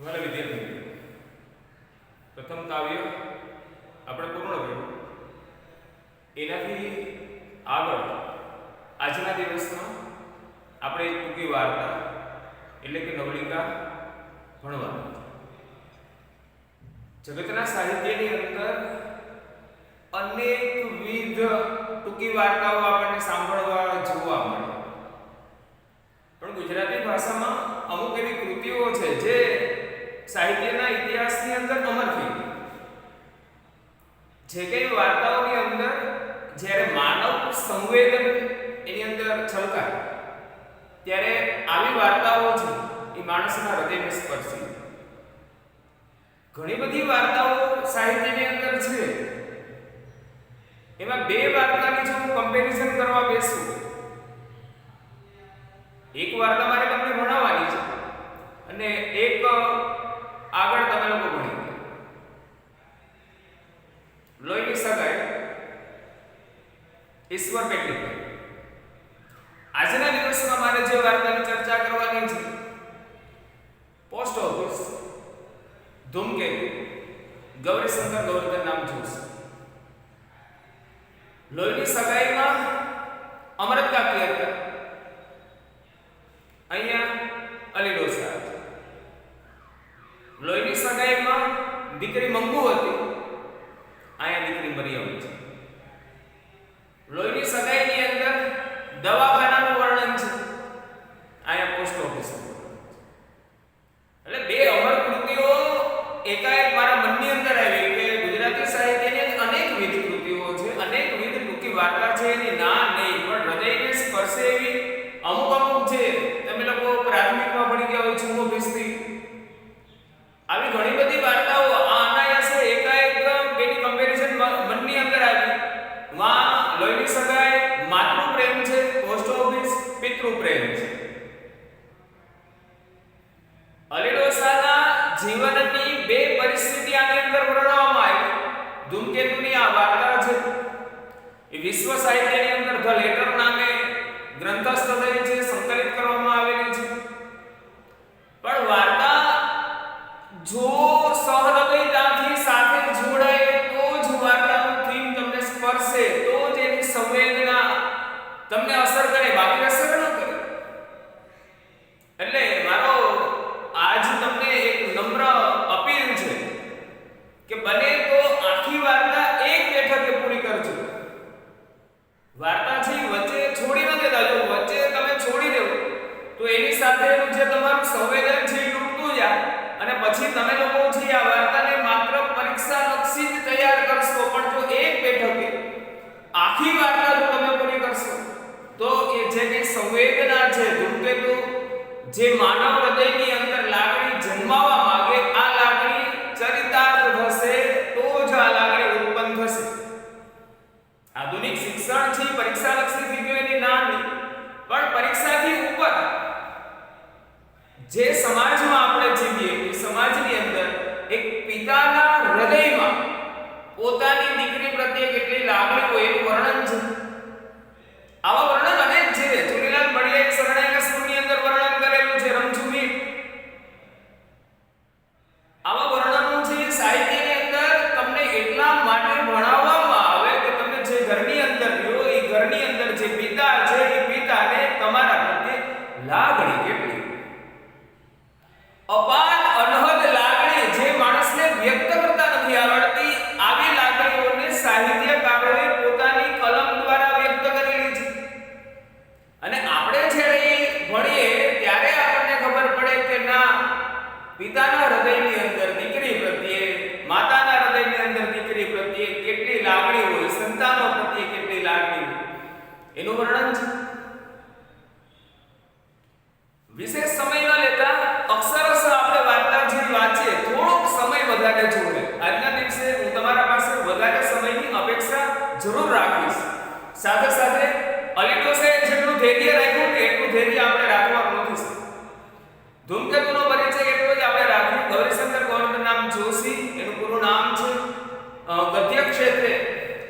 વાલા વિદ્યાર્થી મિત્રો, પ્રથમ કાવ્ય આપણે પૂર્ણ કર્યું. એનાથી આગળ આજના દિવસમાં આપણે એક ટૂંકી વાર્તા એટલે કે નવલિકા ભણવાની. જગતના સાહિત્યની અંદર અનેકવિધ ટૂંકી વાર્તાઓ આપણને સાંભળવા જોવા મળે, પણ ગુજરાતી ભાષામાં અમુક એવી કૃતિઓ છે જે સાહિત્યના ઇતિહાસની અંદર અમર થઈ ગઈ. જે કઈ વાર્તાઓની અંદર જ્યારે માનવ સંવેદન એની અંદર છલકાય ત્યારે આવી વાર્તાઓ છે એ માણસના હૃદયને સ્પર્શી. ઘણી બધી વાર્તાઓ સાહિત્યની અંદર છે. એમાં બે વાર્તાની જો હું કમ્પેરિઝન કરવા બેસું, એક વાર્તા મારે તમને ભણાવવાની છે અને એક આગળ તમે લોકો ભણી. લોહીની સગાઈ, ઈશ્વર પેટલી. આજના દિવસમાં મારે જે વાર્તાની ચર્ચા કરવાની છે, પોસ્ટ ઓફિસ, ધૂમકેતુ, ગૌરીશંકર ગોવર્ધન નામ જોશે. લોહીની સગાઈમાં અમરત કાકી હતા, અહીંયા અલી ડોસા. લોહીની સગાઈમાં દીકરી મંગુ હતી, અહીંયા દીકરી મરિયમ છે. લોહીની સગાઈની અંદર દવાખાનાનું વર્ણન છે, અહીંયા પોસ્ટ ઓફિસ. એટલે બે અમર કૃતિઓ એકાએક મારા મનની અંદર આવી કે ગુજરાતી સાહિત્યની અનેકવિધ કૃતિઓ છે, અનેકવિધ ટૂંકી વાર્તા છે. એની ના નહીં પણ હૃદયને સ્પર્શે એવી અમુક છે. તમે લોકો પ્રાથમિકમાં ભણી ગયા હોય છુમો ભીસ્તી, આવી ઘણી બધી વાર્તાઓ અનાયાસે એકાએક બેની કમ્પેરિઝન મનની અંદર આવી. માં લોહીની સગાઈ માતૃ પ્રેમ છે, પોસ્ટ ઓફિસ પિતૃ પ્રેમ છે. અલી ડોસાના જીવનની બે પરિસ્થિતિ આની અંદર વર્ણવવામાં આવી. ધૂમકેતુની આ વાર્તા છે એ વિશ્વ સાહિત્યની અંદર ધ લેટર નામે ગ્રંથસ્થ થઈ છે, સંકલિત કરવામાં આવેલી છે. પણ વાર્તા જો સહૃદયતાથી સાથે જોડાય તો જ વાર્તાનું થીમ તમને સ્પર્શે, તો જ એની સંવેદના તમને અસર કરે, બાકી અસર ન કરે. એટલે મારો આજ તમને એક નમ્ર અપીલ છે કે બને તો આખી વાર્તા એક બેઠકે પૂરી કરજો. વાર્તા છે વચ્ચે છોડી ન દેતા. જો વચ્ચે તમે છોડી દેવો તો એની સાથેનું જે તમારું સંવેદન છે એ તૂટતું જાય અને પછી તમે લોકો છે આ વાર્તાને માત્ર પરીક્ષા લક્ષી જ તૈયાર કરશો. પણ જો એક બેઠકે આખી વાર્તા જો તમે પૂરી કરશો તો એ જે કઈ સંવેદના છે, ધૂમકેતુ જે માનવ હૃદયની અંદર લાગણી જન્માવા માંગે, આ લાગણી ચરિતાર્થ થશે તો જ આ લાગણી ઉત્પન્ન થશે. આધુનિક શિક્ષણ છે પરીક્ષાલક્ષી થઈ ગયું, એની ના નહીં, પણ પરીક્ષાથી ઉપર જે સમાજમાં આપણે જીવીએ એ સમાજની અંદર એક પિતાના હૃદયમાં પોતાની દીકરી પ્રત્યે કેટલી લાગણી હોય એનું વર્ણન છે. આવા વર્ણન અનેક છે. ચુનીલાલ મળીએ એક શરણાઈના સૂરની અંદર વર્ણન કરેલું છે, રમઝુમી. આવા વર્ણનો છે સાહિત્યની અંદર તમને એટલા માટે ભણાવવામાં આવે કે તમે જે ઘરની અંદર રહ્યો એ ઘરની અંદર જે પિતા છે એ પિતાને તમારા પ્રત્યે લાગણી કેટલી અપાર અનહદ લાગણી જે માણસને વ્યક્ત કરતા નથી આવડતી, આવી લાગણીઓને સાહિત્યકારોએ પોતાની કલમ દ્વારા વ્યક્ત કરેલી છે. અને આપણે જ્યારે ભણીએ ત્યારે આપણને ખબર પડે કે ના, પિતાના હૃદયની અંદર દીકરી પ્રત્યે, માતાના હૃદયની અંદર દીકરી પ્રત્યે કેટલી લાગણી હોય, સંતાનો પ્રત્યે કેટલી લાગણી હોય એનું વર્ણન છે. વિશેષ સમય ન લેતા અક્ષરશ આપણે વાર્તા જે વાંચીએ થોડોક સમય વધારે જોડે. આજના દિવસે હું તમારા પાસે વધારે સમયની અપેક્ષા જરૂર રાખીશ. સાથે સાથે અલી ડોસાએ જેટલું ધૈર્ય રાખ્યું કે એટલું ધૈર્ય આપણે રાખવાનું નથી. ધૂમકેતુનો પરિચય એટલો જ આપણે રાખ્યું. ગૌરીશંકર ગોવર્ધન નામ જોશી, એનું પૂરું નામ છે. ગદ્ય ક્ષેત્રે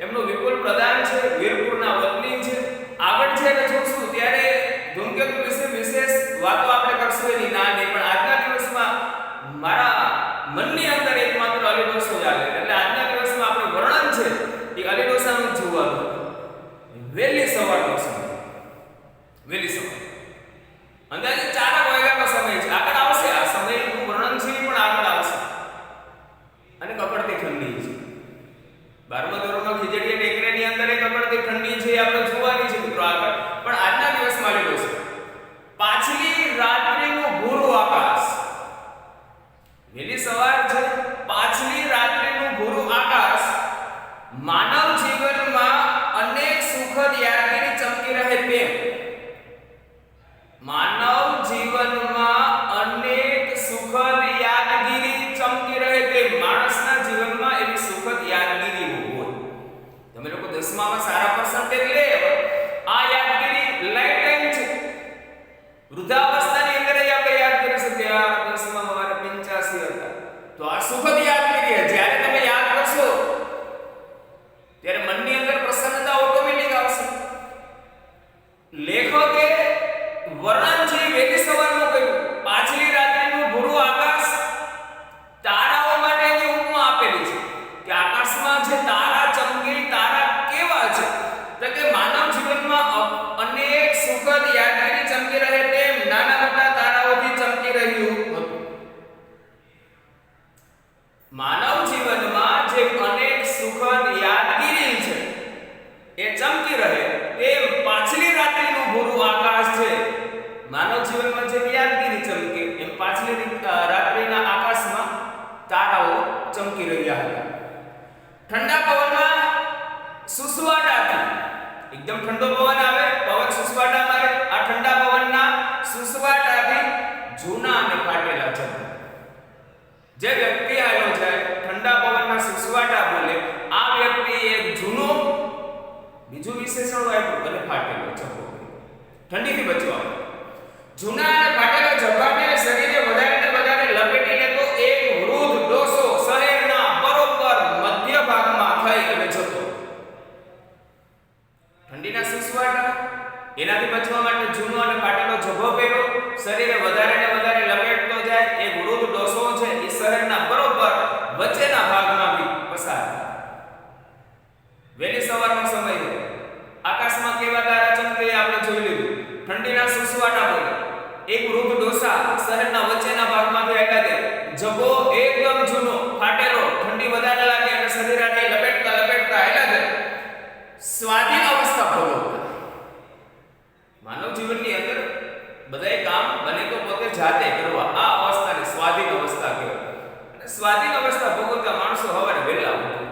એમનું વિપુલ પ્રદાન છે, વીરપુરના વતની છે. આગળ જ્યારે જોશું ત્યારે ધૂમકેતુ વિશે વિશેષ વાતો આપણે કરશું એની ના નહીં, પણ આજના દિવસમાં મારા અંદાજે 4 વાગ્યાનો સમય છે. આગળ આવશે આ સમયનું વર્ણન છે પણ આગળ આવશે. અને કકડતી ઠંડી છે. 12મા ધોરણમાં ખીજડીયા ટેકરીની અંદર એક કકડતી ઠંડી છે આપણે જોવાની છે મિત્રો આગળ. પણ આજના દિવસમાં લેલો છે પાછલી રાત્રિનું ભૂરું આકાશ. વહેલી સવાર છે, પાછલી રાત્રિનું ભૂરું આકાશ માનવ જીવનમાં અનેક સુખદ યાદગીરી ચમકી રહે તેમ. માનવ જીવનમાં અનેક સુખદ યાદગીરી ચમકી રહે તેમ. માણસના જીવનમાં એવી સુખદ યાદગીરી હોય. તમે લોકો 10મામાં સારા પર્સન્ટેજ લે આ યાદગીરી લાઈફ ટાઈમ છે. વૃદ્ધાવસ્થાની અંદર આપણે યાદ કરી શકીએ આ 10માં મારા 85 હતા તો આ સુખદ યાદગીરી છે. જ્યારે તમે યાદ કરશો ત્યારે મનની અંદર પ્રસન્નતા ઓટોમેટિક આવશે. લેખકે વર્ણન છે વહેલી સવારનું કહ્યું. પાછલી રાત્રિનું ભૂરું આકાશ તારાઓ માટેની ઉપમા આપેલી છે કે આકાશમાં જે તારા ચમકે તારા કેવા છે તો કે માનવ જીવનમાં અનેક સુખદ યાદગીરી ચમકી રહે તેમ નાના મોટા તારાઓથી ચમકી રહ્યું હતું. માનવ જીવનમાં જે અનેક સુખદ યાદગીરી છે એ ચમકી રહે તેમ પાછલી રાત્રિનું ભૂરું આકાશ છે. માનવ જીવનમાં જે યાદગીરી ચમકે એમ પાછલી રાત્રિના આકાશમાં તારાઓ ચમકી રહ્યા હતા. ઠંડા પવનમાં સુસવાટાથી એકદમ ઠંડો પવન આવે, પવન સુસવાટા મારે. આ ઠંડા પવનના સુસવાટાથી જૂના અને ફાટેલા ઝબલા. જે વ્યક્તિ આવ્યો છે ઠંડા પવનના સુસવાટા બોલે આ વ્યક્તિ એક જૂનો બીજું વિશેષણ આપ્યું અને ફાટેલો ઝબલો. ઠંડીથી બચવા જૂના અને ફાટેલા ઝબલાને શરીરે વધારે ને વધારે લપેટી લેતો એક વૃદ્ધ ડોસો શહેરના બરોબર મધ્ય ભાગમાં થઈ અને જતો. ઠંડીના સુસવાટા એનાથી બચવા માટે જૂનો અને ફાટેલો ઝબલો પહેરો, શરીરે વધારે ને વધારે લપેટતો જાય. એક વૃદ્ધ ડોસો છે એ શહેરના બરોબર વચ્ચેના ભાગમાંથી પસાર થાય. વહેલી સવારનો સમય છે, આકાશમાં કેવા તારા ચમકે આપણે જોઈ લીધું. ઠંડીના સુસવાટા બોલે એક વૃદ્ધ ડોસા શહેરના વચ્ચેના ભાગમાંથી આવ્યા છે. ઝબલો એકદમ જૂનો ફાટેલો, ઠંડી વધારે લાગે અને શરીરને લપેટતા લપેટતા આવ્યા છે. સ્વાધીન અવસ્થા ભોગવતા. માનવ જીવનની અંદર બધાય કામ બને તો પોતે જાતે કરવા. આ અવસ્થાને સ્વાધીન અવસ્થા કહેવાય. અને સ્વાધીન અવસ્થા ભોગવતા માણસો સવારે વહેલા ઉઠે.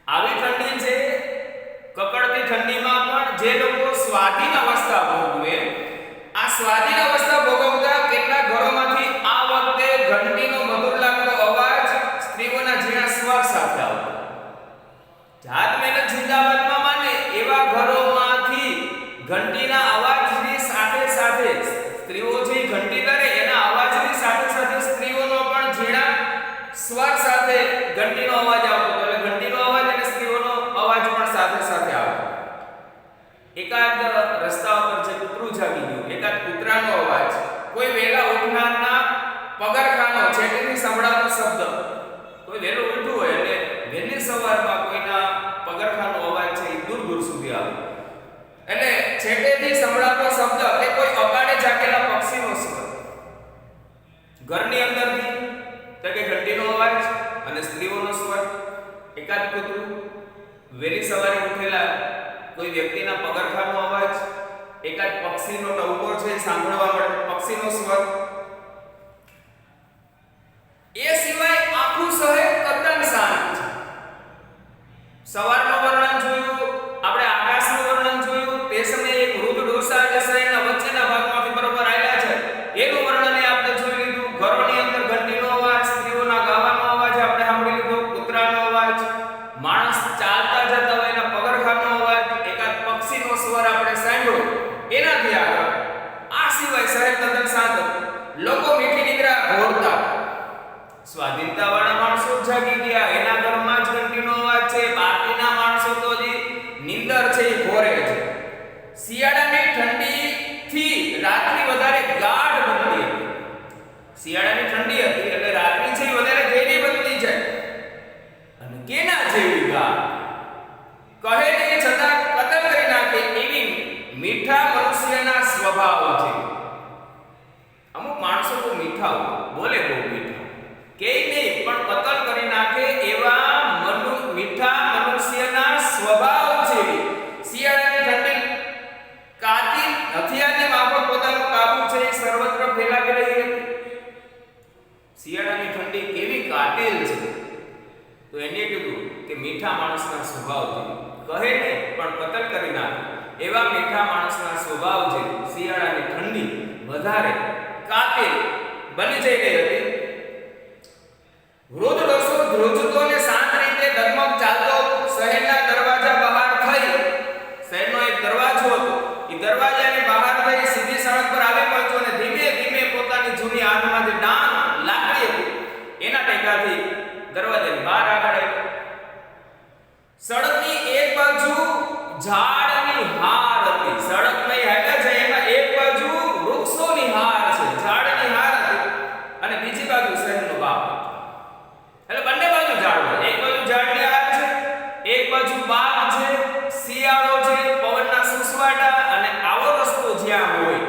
આવી ઠંડી છે, કકડતી ઠંડીમાં પણ જે લોકો સ્વાધીન અવસ્થા ભોગવે, આ સ્વાધીન અવસ્થા ભોગવતા કેટલા ઘરોમાંથી આ વખતે ઘંટીનો મધુર લાગતો અવાજ સ્ત્રીઓના ઝીણા સ્વર સાથે આવતો. જાત મહેનત જિંદાબાદમાં માને એવા ઘરોમાંથી ઘંટીના અવાજની સાથે સાથે સ્ત્રીઓ જે ઘંટી કરે એના અવાજની સાથે સાથે સ્ત્રીઓનો પણ ઝીણા સ્વર સાથે ઘંટીનો અવાજ આવતો. એટલે ઘંટીનો અવાજ અને સ્ત્રીઓનો અવાજ પણ સાથે સાથે આવતો. એકાદ રસ્તા ઉપર જે કૂતરું જાગી ગયું, એકાદ કૂતરાનો અવાજ, કોઈ વહેલા ઉઠનારના પગરખાનો છેટેથી સંભળાતો શબ્દ. કોઈ વહેલો ઉઠ્યું હોય એટલે વહેલી સવારમાં કોઈના પગરખાનો અવાજ છે એ દૂર દૂર સુધી આવે. એટલે છેટેથી સંભળાતો શબ્દ કે કોઈ અગાડે જાગેલા પક્ષીનો સ્વર. ઘરની અંદરથી તો કે ઘંટીનો અવાજ અને સ્ત્રીઓનો સ્વર. એકાદ કૂતરું, વહેલી સવારે ઉઠેલા કોઈ વ્યક્તિના પગરખાનો અવાજ, એકાદ પક્ષીનો ટહુકો છે સાંભળવા મળે, પક્ષીનો સ્વર. એ સિવાય આખું શહેર તદ્દન શાંત છે. સવારનું વર્ણન જોયું, આપણે આકાશનું વર્ણન જોયું. તે સમયે એક વૃદ્ધ ડોસા જે શહેરના વચ્ચેના ભાગમાંથી બરોબર આવ્યા છે એનું વર્ણન આપણે જોઈ લીધું. ઘરોની અંદર ઘંટીનો અવાજ, સ્ત્રીઓના ગાવાનો અવાજ આપણે સાંભળી લીધો, કૂતરાનો અવાજ, માણસ ચાલતા જતા હોય એના પગરખાનો અવાજ, એકાદ પક્ષીનો સ્વર આપણે સાંભળ્યો. એનાથી આગળ આ સિવાય શહેર તદ્દન શાંત હતું. લોકો મીઠી નિદ્રા ઘોરતા. સ્વાધીનતાવાળા માણસો જાગી ગયા, એના ઘરમાં જ ઘંટીનો અવાજ છે. બાકીના માણસો તો જે નિંદર છે એ ઘોરે છે. શિયાળાની ઠંડીથી રાત્રિ વધારે ગાઢ બનતી હતી. શિયાળાની ઠંડી હતી એટલે રાત્રિ છે એ વધારે ઘેરી બનતી જાય. અને કેના જેવી ગાઢ કહે નહીં છતાં કતલ કરી નાખે એવી મીઠા મનુષ્યના સ્વભાવ છે. મીઠા માણસના સ્વભાવ જેવી, કહે ને પણ કતલ કરી નાખે એવા મીઠા માણસના સ્વભાવ જેવી શિયાળાની ઠંડી વધારે કાતિલ બની જઈ ગઈ હતી. વૃદ્ધ ડોસો ધ્રુજતો ને શાંત રીતે ડગમગ ચાલતો શહેરના દરવાજા બહાર થઈ, શહેરનો એક દરવાજો હતો, એ દરવાજાની બહાર થઈ સીધી સડક પર આવી પહોંચ્યો અને ધીમે ધીમે પોતાની જૂની હાથમાં જે ડાંગ લાકડી હતી એના ટેકાથી દરવાજાની બહાર આગળ આવ્યો. સડકની એક બાજુ ઝાડની હાર હતી, સડકની હાઈવે છે એમાં એક બાજુ વૃક્ષોની હાર છે, ઝાડની હાર હતી અને બીજી બાજુ શહેરનો બાગ. એટલે બંને બાજુ ઝાડ હોય, એક બાજુ ઝાડની હાર છે, એક બાજુ બાગ છે, શિયાળો છે, પવનના સુસવાટા અને આવો રસ્તો જ્યાં હોય,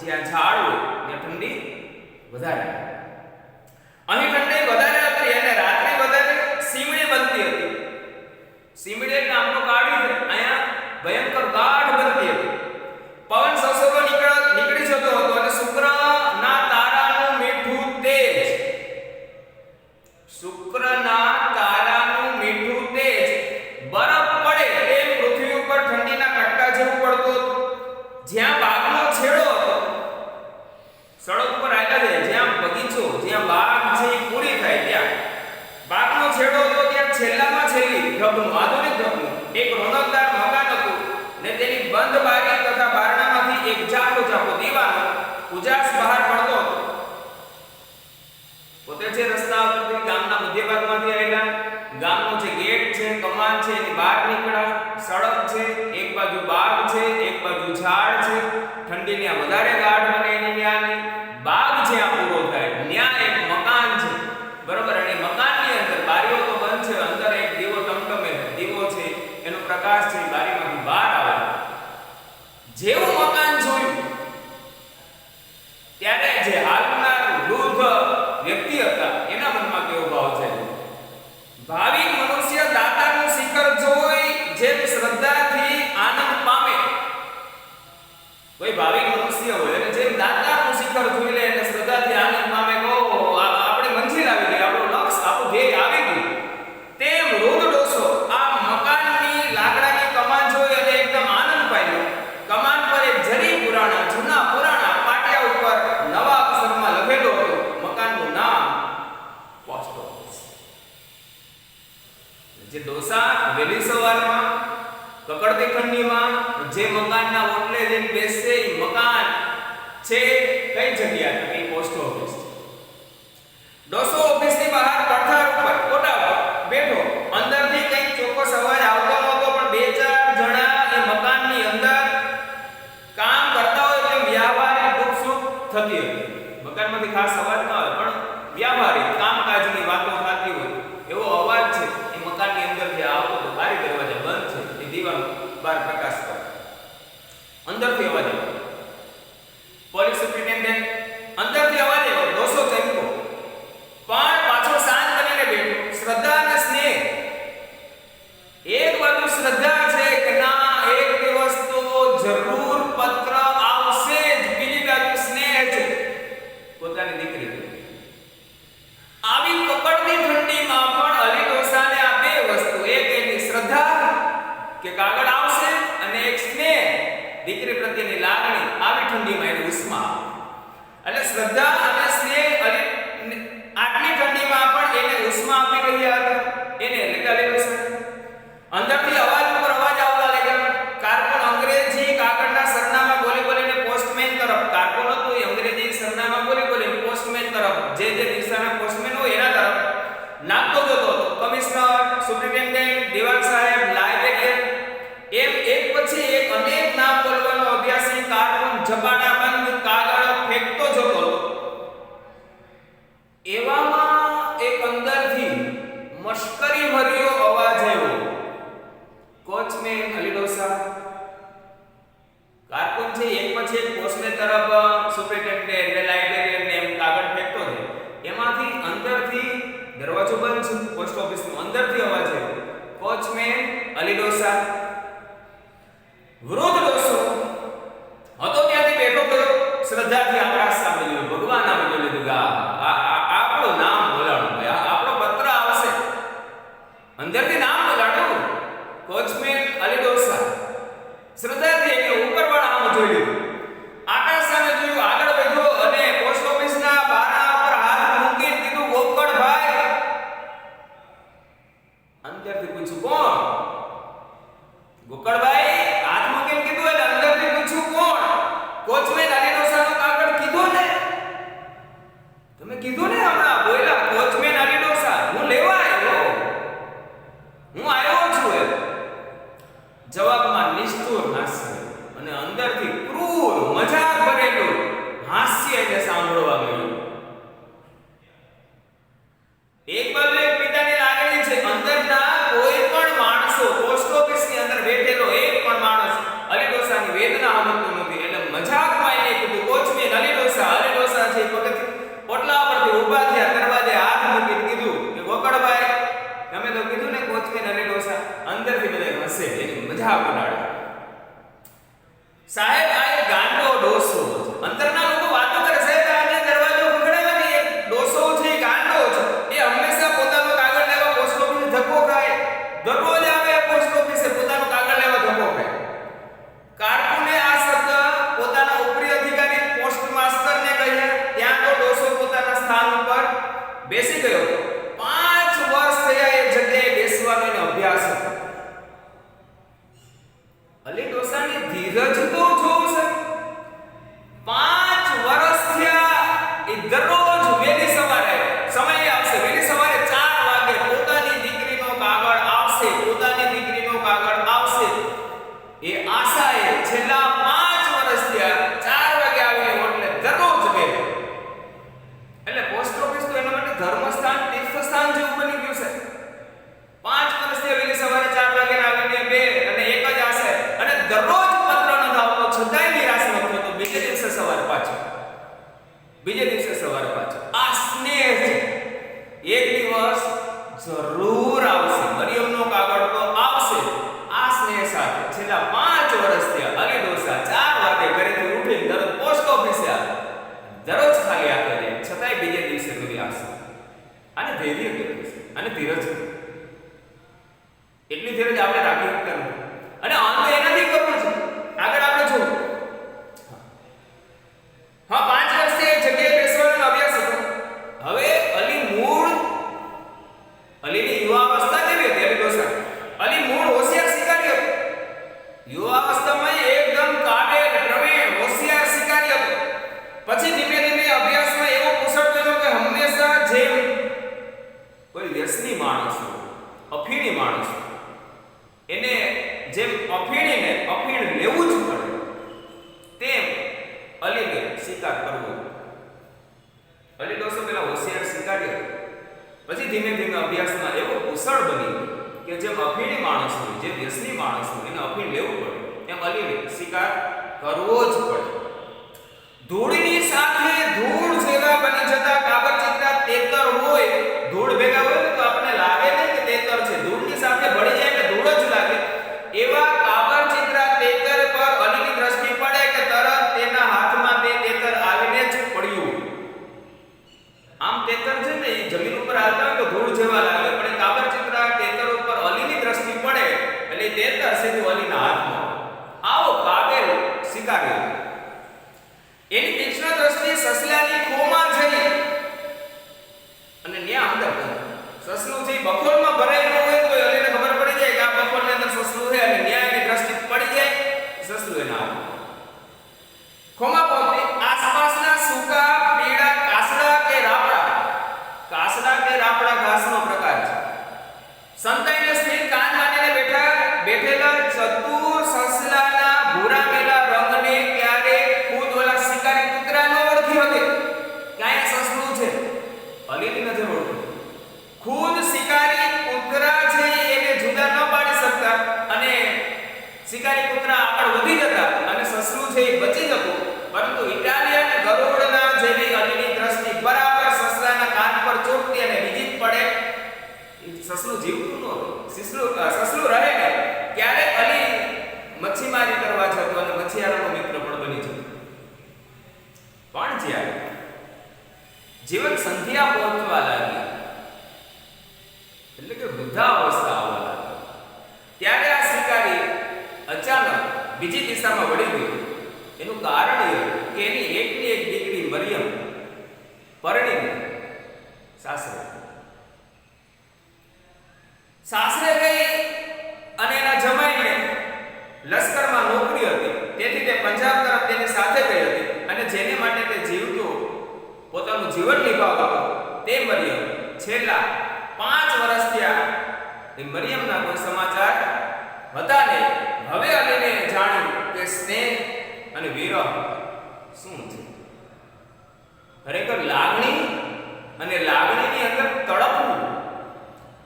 જ્યાં ઝાડ હોય ત્યાં ઠંડી વધારે. અહીં ઠંડી વધારે હતી અને રાત્રે વધારે સીમડી બનતી હતી. સીમડી નામ તો કાઢી છે, અહીંયા ભયંકર ગાઢ બનતી હતી. પવન સસરો નીકળી જતો હતો અને શુક્રના તારાનું મીઠું તેજ, શુક્રના તારાનું મીઠું તેજ બરફ પડે એમ પૃથ્વી ઉપર ઠંડીના કટકા જેવું પડતું હતું. જ્યાં બાગનો છેડો હતો, સડક ઉપર આવ્યા છે જ્યાં બગીચો, જ્યાં બાગ છે એ પૂરી થાય ત્યાં બાગનો છેડો હતો, ત્યાં છેલ્લામાં છેલ્લી ઢબનું, આધુનિક ઢબનું એક રોનકદાર મકાન હતું ને તેની બંધ બારી તથા બારણામાંથી એક ઝાંખો દીવાનો ઉજાસ બહાર પડતો હતો. પોતે છે રસ્તા પરથી ગામના મધ્ય ભાગમાંથી આવેલા, ગામનો જે ગેટ છે, કમાન છે એની બહાર નીકળ્યા, સડક છે, એક બાજુ બાગ છે, એક બાજુ ઝાડ છે, ઠંડી ત્યાં વધારે ગાઢ બને એની ન્યાની બાગ જ્યાં પૂરો થાય ત્યાં એક મકાન છે, બરોબર. અને મકાનની અંદર બારીઓ તો બંધ છે, અંદર એક દીવો ટમટમે, દીવો છે એનો પ્રકાશ છે બારીમાંથી બહાર આવે. જેવું મકાન જોયું ત્યારે જે હાલના વૃદ્ધ વ્યક્તિ હતા એના મનમાં કેવો ભાવ છે? ભાવિક મનુષ્ય દાતાનું શિખર જોઈ જેમ શ્રદ્ધાથી આનંદ પામે, કોઈ ભાવિક મનુષ્ય હોય અને જેમ દાતાનું શિખર જોઈ લે એટલે શ્રદ્ધાથી આનંદ પામે, કહો આપણે મંજિલ આવી ગઈ, આપણું લક્ષ્ય, આપણું ધ્યેય આવી ગયું, તેમ વૃદ્ધ ડોસો આ મકાનની લાકડાની કમાન જોઈ અને એકદમ આનંદ પામ્યો. કમાન પર એક જરી જૂના પુરાણા પાટિયા ઉપર નવા અક્ષરમાં લખેલું હતું મકાનનું નામ પોસ્ટ ઓફિસ. જે ડોસા વહેલી સવારમાં કકડતી ઠંડીમાં જે મકાનના ઓટલે જઈને બેસે એ મકાન છે કઈ જગ્યા? એ પોસ્ટ ઓફિસ. ડોસો ઓફિસની બહાર પડથાર ઉપર કોટા ઉપર બેઠો, અંદરથી કંઈક ચોક્કસ અવાજ આવતો નહોતો, પણ બે ચાર જણા એ મકાનની અંદર કામ કરતા હોય તેમ વ્યવહારિક દુઃખ થતી હતી. મકાનમાંથી ખાસ અવાજ ન આવે પણ વ્યવહારિક કામકાજની વાતો થતી હોય એવો અવાજ છે એ મકાનની અંદરથી આવતો હતો. બારી દરવાજા બંધ છે, એ દીવાનો બહાર પ્રકાશ કરે, અંદરથી અવાજ આવે. પોલીસ સુપ્રિન્ટેન્ડન્ટ અંદરથી અવાજ આવ્યો, ડોસો ચમકો પણ પાછો શાંત બનીને બેઠો. શ્રદ્ધા અને સ્નેહ, એક બાજુ શ્રદ્ધા છે કે ના એક દિવસ તો જરૂર પત્ર આવશે જ, બીજી બાજુ સ્નેહ છે પોતાની દીકરી. આવી કકડતી ઠંડીમાં પણ અલી ડોસાને આ બે વસ્તુ, એક એની શ્રદ્ધા કે કાગળ આવશે અને એક સ્નેહ, દીકરી પ્રત્યેની લાગણી, આવી ઠંડીમાં એને ઉષ્મા. એટલે શ્રદ્ધા અને સ્નેહ આટલી ઠંડીમાં પણ એને ઉષ્મા આપી રહ્યા હતા. એને અલી ડોસા અંદરથી અવાજ ઉપર અવાજ આવવા લાગ્યા. કાર્પણ અંગ્રેજી કાગળના સરનામા બોલી બોલીને પોસ્ટમેન તરફ, કાર્પણ હતું એ અંગ્રેજી સરનામા બોલી બોલીને પોસ્ટમેન તરફ, જે દિશાના પોસ્ટમેન હોય એના તરફ નાખતો જતો હતો. કમિશનર, સુપ્રિન્ટેન્ડન્ટ, દિવાન સાહેબ, લાઇબ્રેરિયન, એમ એક પછી એક અનેક નામ બોલવાનો અભ્યાસી કાર્પણ ઝપાટાબંધ કાગળ ફેંકતો જતો હતો. એવામાં એક અંદરથી મશ્કરી ભર્યો અવાજ આવ્યો. કોચમેન અલી ડોસા, કાર્કુન છે એક પછી એક પોસ્ટમેન તરફ, સુપ્રિન્ટેન્ડન્ટ, લાઇબ્રેરિયન ને એમ કાગળ ફેંકતો છે. એમાંથી અંદરથી દરવાજો બંધ છે પોસ્ટ ઓફિસનો, અંદરથી અવાજ આવ્યો, કોચમેન અલી ડોસા. વૃદ્ધ ડોસો હતો ત્યાંથી બેઠો ગયો, શ્રદ્ધાથી આકાશ સામે જોયું, ભગવાન સામે જોઈ લીધું, આપણું નામ બોલાણું, આપણો પત્ર આવશે. અંદરથી નામ બોલાણું બેસી ગયો હતો. 5 વર્ષ થયા એ જગ્યાએ બેસવાનો એને અભ્યાસ હતો. અલી ડોસાની ધીરજ તો જોવું છે. 5 વર્ષ થયા એ દરરોજ વહેલી સવારે સમય આવશે, વહેલી સવારે 4 વાગે પોતાની દીકરીનો કાગળ આવશે, પોતાની દીકરીનો કાગળ આવશે. એ આશાએ છેલ્લા 5 વર્ષ થયા 4 વાગે આવીને એટલે દરરોજ વહેલો. એટલે પોસ્ટ ઓફિસ તો એના માટે ધર્મસ્થાન, તીર્થસ્થાન જેવું બની ગયું છે. 5 વર્ષથી વહેલી સવારે 4 વાગે આવીને બે અને એક જ આશે અને દરરોજ પત્ર ન આવતો છતાંય નિરાશ ન થતો. બીજે દિવસે સવારે પાછો, બીજે દિવસે સવારે પાછો. આ સ્નેહ છે. એક દિવસ જરૂર આવશે, મરિયમનો કાગળ તો આવશે. આ સ્નેહ સાથે છેલ્લા 5 વર્ષ થયા અલી ડોસા 4 વાગે ઘરેથી ઉઠીને દરરોજ પોસ્ટ ઓફિસે આવે, દરરોજ ખાલી આપે છે, છતાંય બીજે દિવસે કરી આવશે. અને ધૈર્ય કહેવાય છે, અને ધીરજ. એટલી ધીરજ આપણે રાખી શકતા નથી. અને અંત એનાથી કરવું છે. આગળ આપણે જોવું. હા, 5 વર્ષથી એક જગ્યાએ બેસવાનો અભ્યાસ હતો. હવે અલી મૂળ, અલીની યુવાવસ્થા કેવી હતી? અલી ડોસા અલી મૂળ હોશિયાર શિકારી હતો. યુવાવસ્થામાં એકદમ કાબેલ, પ્રવીણ, હોશિયાર શિકારી હતો. પછી ધીમે ધીમે અભ્યાસમાં એવો કુશળ બન્યો કે હંમેશા જેમ કોઈ વ્યસની માણસ, અફીણી માણસ, એને જેમ અફીણીને અફીણ લેવું જ પડે, તેમ અલીને શિકાર કરવો. અલી ડોસો પેલા હોશિયાર શિકારી હતો. પછી ધીમે ધીમે અભ્યાસમાં એવો કુશળ બની કે જેમ અફીણી માણસ હોય, જે વ્યસની માણસ હોય, એને અફીણ લેવું પડે, એમ અલીને શિકાર કરવો જ પડે. ધૂળની સાથે ધૂળ જેવા બની જતા કાબરચિત્રા તેતર હોય. ધૂળ ભેગા હોય તો આપણને લાગે નહીં કે તેતર છે, ધૂળની સાથે ભળી જાય કે ધૂળ જ લાગે. એવા કાબરચિત્રા તેતર પર અલીની દ્રષ્ટિ પડે કે તરત તેના હાથમાં તે તેતર આવીને જ પડ્યું. આમ તેતર છે ને એ જમીન ઉપર હાલતા હોય તો ધૂળ જેવા લાગે, પણ એ કાબરચિત્રા તેતર ઉપર અલીની દ્રષ્ટિ પડે એટલે તેતર સીધું અલીના હાથમાં. આવો કાબેલ શિકારી. એની તીક્ષ્ણ દ્રષ્ટિ સસલાની ખોમાં જઈ અને ન્યા અંદર સસલું છે બખોલમાં ભરાયેલું હોય તો અલીને ખબર પડી જાય કે આ બખોલની અંદર સસલું છે, અને ન્યા એની દ્રષ્ટિ પડી જાય, સસલું એના ખોમાં પહોંચી આસપાસના સૂકા પીળા કાસડા કે રાપડા ઘાસનો પ્રકાર છે. સંતાઈને સ્થિર કાન માનીને બેઠેલા ચતુર સસલાના ભૂરામેલા રંગને ક્યારે ખુદ ઓલા શિકારી કૂતરા ન ઓળખી શકે કે અહીંયા સસલું છે. અલીની નથી ઓળખી. ખુદ શિકારી કૂતરા છે એને જુદા ન પાડી શકતા અને શિકારી કૂતરા આગળ વધી જતા અને સસલું છે એ બચી જતું. પરંતુ ઇટાલિયન ગરુડના જેવી અલીની દ્રષ્ટિ બરાબર સસલાના કાન પર ચોટતી અને બીજી જ પડે. સસલું જીવતું નહોતું. સસલું રહે ને ત્યારે અલી મચ્છીમારી કરવા જતો અને મચ્છીયારાનો મિત્ર પણ બની જતો. પણ જ્યારે જીવન સંધ્યા પહોંચવા લાગી, એટલે કે વૃદ્ધાવસ્થા આવવા લાગી, ત્યારે આ શિકારી અચાનક બીજી દિશામાં વળી ગયો. એનું કારણ એ કે એની એકની એક દીકરી મરિયમ પરણીને સાસરે ગઈ અને એના જમાઈને લશ્કરમાં નોકરી હતી, તેથી તે પંજાબ તરફ તેની સાથે ગઈ હતી. અને જેને માટે તે જીવતો પોતાનું જીવન નિભાવતો તે મરિયમ છેલ્લા 5 વર્ષ થયા એ મરિયમના કોઈ સમાચાર હતા નહીં. હવે અલીને જાણ્યું કે સ્નેહ અને વિરહ શું છે. ખરેખર લાગણી અને લાગણીની અંદર તડપવું,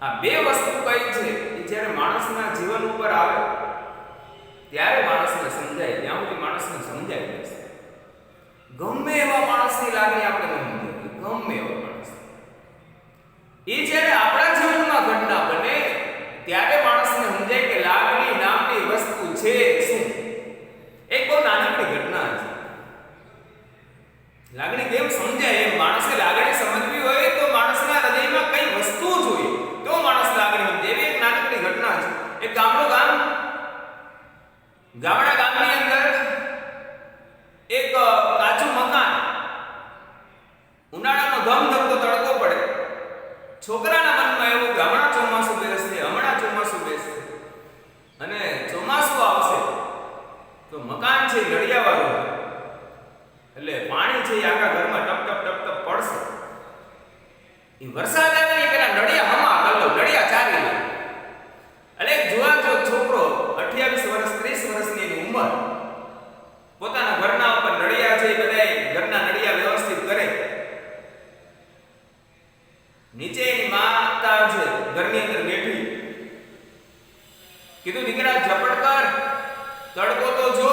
આ બે વસ્તુ કઈ છે એ જ્યારે માણસના જીવન ઉપર આવે ત્યારે માણસને સમજાય. ત્યાં સુધી માણસને સમજાય નહીં. ગમે એવા માણસની લાગણી આપણે ન સમજાય, ગમે એવા માણસ એ જ્યારે આપણા જીવનમાં ઘટના બને ત્યારે માણસને સમજાય કે લાગણી નામની વસ્તુ છે શું. એક બહુ નાનકડી ઘટના છે. લાગણી કેમ સમજાય? એમ માણસે લાગણી સમજવી હોય તો માણસના હૃદયમાં કઈ વસ્તુ જોઈએ તો માણસ લાગણી સમજે. એવી એક નાનકડી ઘટના છે. એક ગામડા ગામની અંદર એક કાચું મકાન, ઉનાળાનો ધમધમતો તડકો પડે છે એ આખા ઘરમાં ટપ ટપ ટપ ટપ પડશે. એ વરસાદ આવે ને પેલા નડિયા હમા કલ્લો નડિયા ચારી લે. એટલે જુવાન જો છોકરો 28 વર્ષ 30 વર્ષની એની ઉંમર પોતાના ઘરના ઉપર નડિયા છે બધાય ઘરના નડિયા વ્યવસ્થિત કરે. નીચે એની માતા છે ઘરની અંદર બેઠી. કીધું દીકરા ઝપટ કર, તડકો તો જો,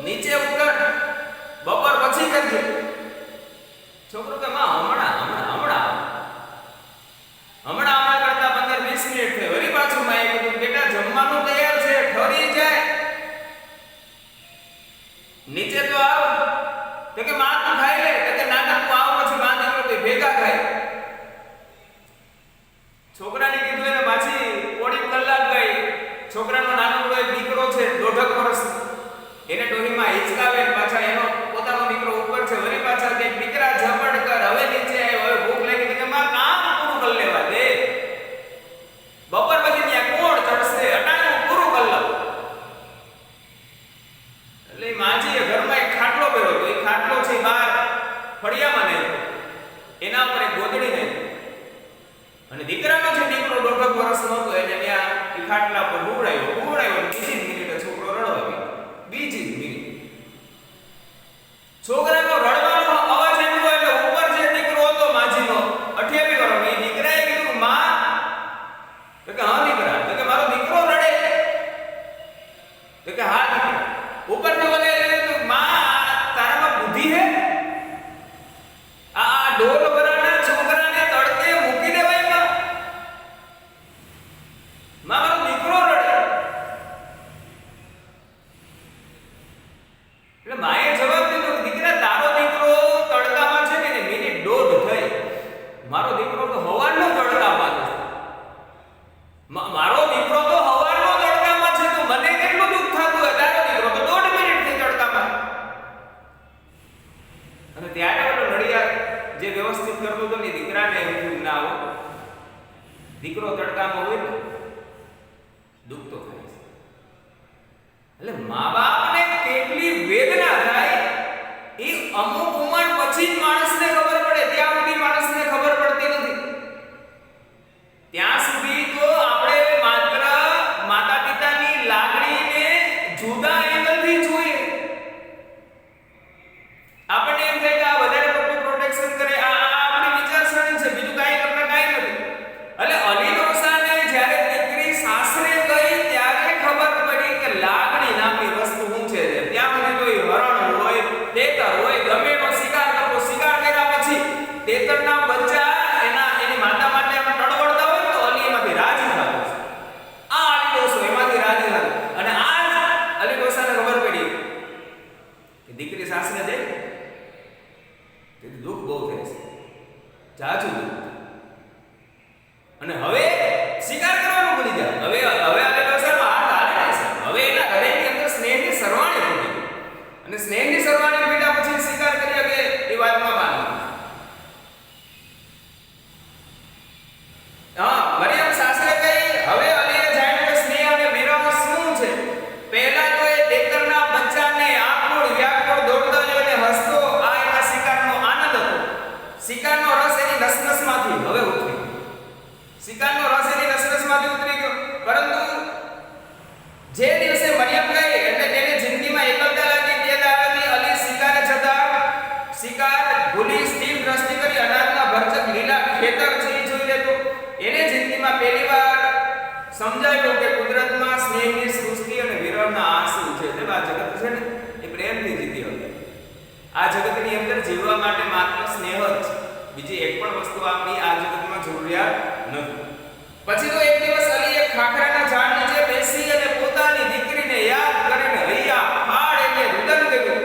નીચે ઉતર, બપોર પછી કરજે. છોકરો કે માં હમણાં કરતા 15-20 મિનિટ થઈ. વળી પાછું માં કીધું બેટા જમવાનું તૈયાર છે, ઠરી જાય, નીચે તો આવ. તો કે માં તું ખાઈ લે. તો કે નાના તું આવ પછી માં દીકરો તો ભેગા ખાય. છોકરાને કીધું એને પાછી પોણી કલાક ગઈ. છોકરાનો નાનો દીકરો છે 1.5 વર્ષ, એને ટોહીમાં હિચકાવે પાછા એનો પોતાનો દીકરો ઉપર છે. વળી પાછા કે દીકરા ઝપટ કર, હવે નીચે આવ, હવે ભૂખ લાગી કે માં કામ પૂરું કરી લેવા દે, બપોર પછી ત્યાં કોણ ચડશે, અટાણું પૂરું કરી લો. એટલે માજીએ ઘરમાં એક ખાટલો પહેર્યો તો એ ખાટલો છે બહાર ફળિયામાં નહીં, એના ઉપર એક ગોદડી નહીં. અને દીકરાનો જે દીકરો 1.5 વર્ષનો હતો એને ત્યાં એ ખાટલા પર ઉડાયો. બીજી મિનિટે છોકરો રડવા ગયો. બીજી મિનિટ છોકરાનો રડવાનો અવાજ આવ્યો એટલે ઉપર જે દીકરો હતો માજીનો 28 વર્ષનો એ દીકરાએ કીધું માં. તો કે હા દીકરા. તો કે મારો દીકરો રડે. તો કે હા દીકરા. ઉપરથી બોલે માં તારામાં બુદ્ધિ હે? આ ડોલ વરાના છોકરાને તડકે મૂકી દેવાય માં? મારો દીકરો રડે. એટલે માએ જવાબ દીધો દીકરા તારો દીકરો તડકામાં છે ને મિનિટ 1.5 થઈ. મારો દીકરો તો હવારનો તડકામાં છે. મારો દીકરો તો હવારનો તડકામાં છે તો મને કેટલું દુઃખ થતું હોય. તારો દીકરો તો 1.5 મિનિટ થી તડકામાં. અને ત્યારે ઓલો નડિયા જે વ્યવસ્થિત કરતો હતો ને દીકરાને એવું ના આવો. દીકરો તડકામાં હોય ને દુઃખ તો થાય છે. એટલે મા બાપને કેટલી વેદના થાય એ અમુક ઉંમર પછી જ માણસને ખબર પડે. ત્યાં સુધી માણસને ખબર પડતી નથી. ત્યાં સુધી તો આપણે માત્ર માતા પિતાની લાગણીને જુદા એંગલથી જોઈએ. આપણને એમ થાય કે આ વધારે પડતું પ્રોટેક્શન કરે, આ આપણી વિચારસરણી છે, બીજું કાંઈ કરતા કાંઈ નથી. એટલે અલી ડોસાને જ્યારે દીકરી સાસરે ગઈ ત્યારે ખબર પડી કે લાગણી નામની વસ્તુ શું છે. ત્યાં મને કોઈ હરણ હોય, તેતર હોય, ગમે એનો શિકાર કરવો. શિકાર કર્યા પછી તેતરના બચ્ચા એની માતા માટે આમ ટળવળતા હોય તો અલી એમાંથી રાજી થતો છે. આ અલી ડોસો એમાંથી રાજી થતો. અને આ અલી ડોસાને ખબર પડી કે દીકરી સાસરે જાય તેથી દુઃખ બહુ થાય છે, જાજુ દુઃખ. અને હવે શિકાર કરવાનું ભૂલી જાય. હવે અલી ડોસાનો હાથ હાલે છે. હવે એના હૃદયની અંદર સ્નેહની સરવાણી ફૂટી ગઈ. અને સ્નેહની સરવાણી ફૂટ્યા પછી શિકાર કરી કે એ વાતમાં માનવું. હા, મરિયમ સાસરે ગઈ. હવે અલીએ જાણ્યું કે સ્નેહ અને વિરહ શું છે. પહેલા તો એ તેતરના બચ્ચાને આકુળ વ્યાકુળ દોડતો જોઈને હસતો. આ એના શિકારનો આનંદ હતો. શિકારનો રસ એની નસનસમાંથી હવે ઉતરી ગયો. શિકારનો રસ એની નસનસમાંથી ઉતરી ગયો. પરંતુ જે દિવસે મરિયમ ગઈ એટલે તેને જિંદગીમાં એકલતા લાગી. તે દાડાથી અલી શિકારે જતા શિકાર ભૂલી સ્થિર દ્રષ્ટિ કરી અનાજના ભરચક લીલા ખેતર છે એ જોઈ લેતો. એને જિંદગીમાં પહેલીવાર સમજાયું કે કુદરતમાં સ્નેહની સૃષ્ટિ અને વિરહના આંસુ છે. જે આ જગત છે ને એ પ્રેમથી જીતી હતી. આ જગતની અંદર જીવવા માટે માત્ર સ્નેહ જ છે. બીજી એક પણ વસ્તુ આપણી આ જગતમાં જરૂરિયાત નથી. પછી તો એક દિવસ અલી એક ખાખરાના ઝાડ નીચે બેસી અને પોતાની દીકરીને યાદ કરીને હૈયા ફાડ એને રુદન કર્યું.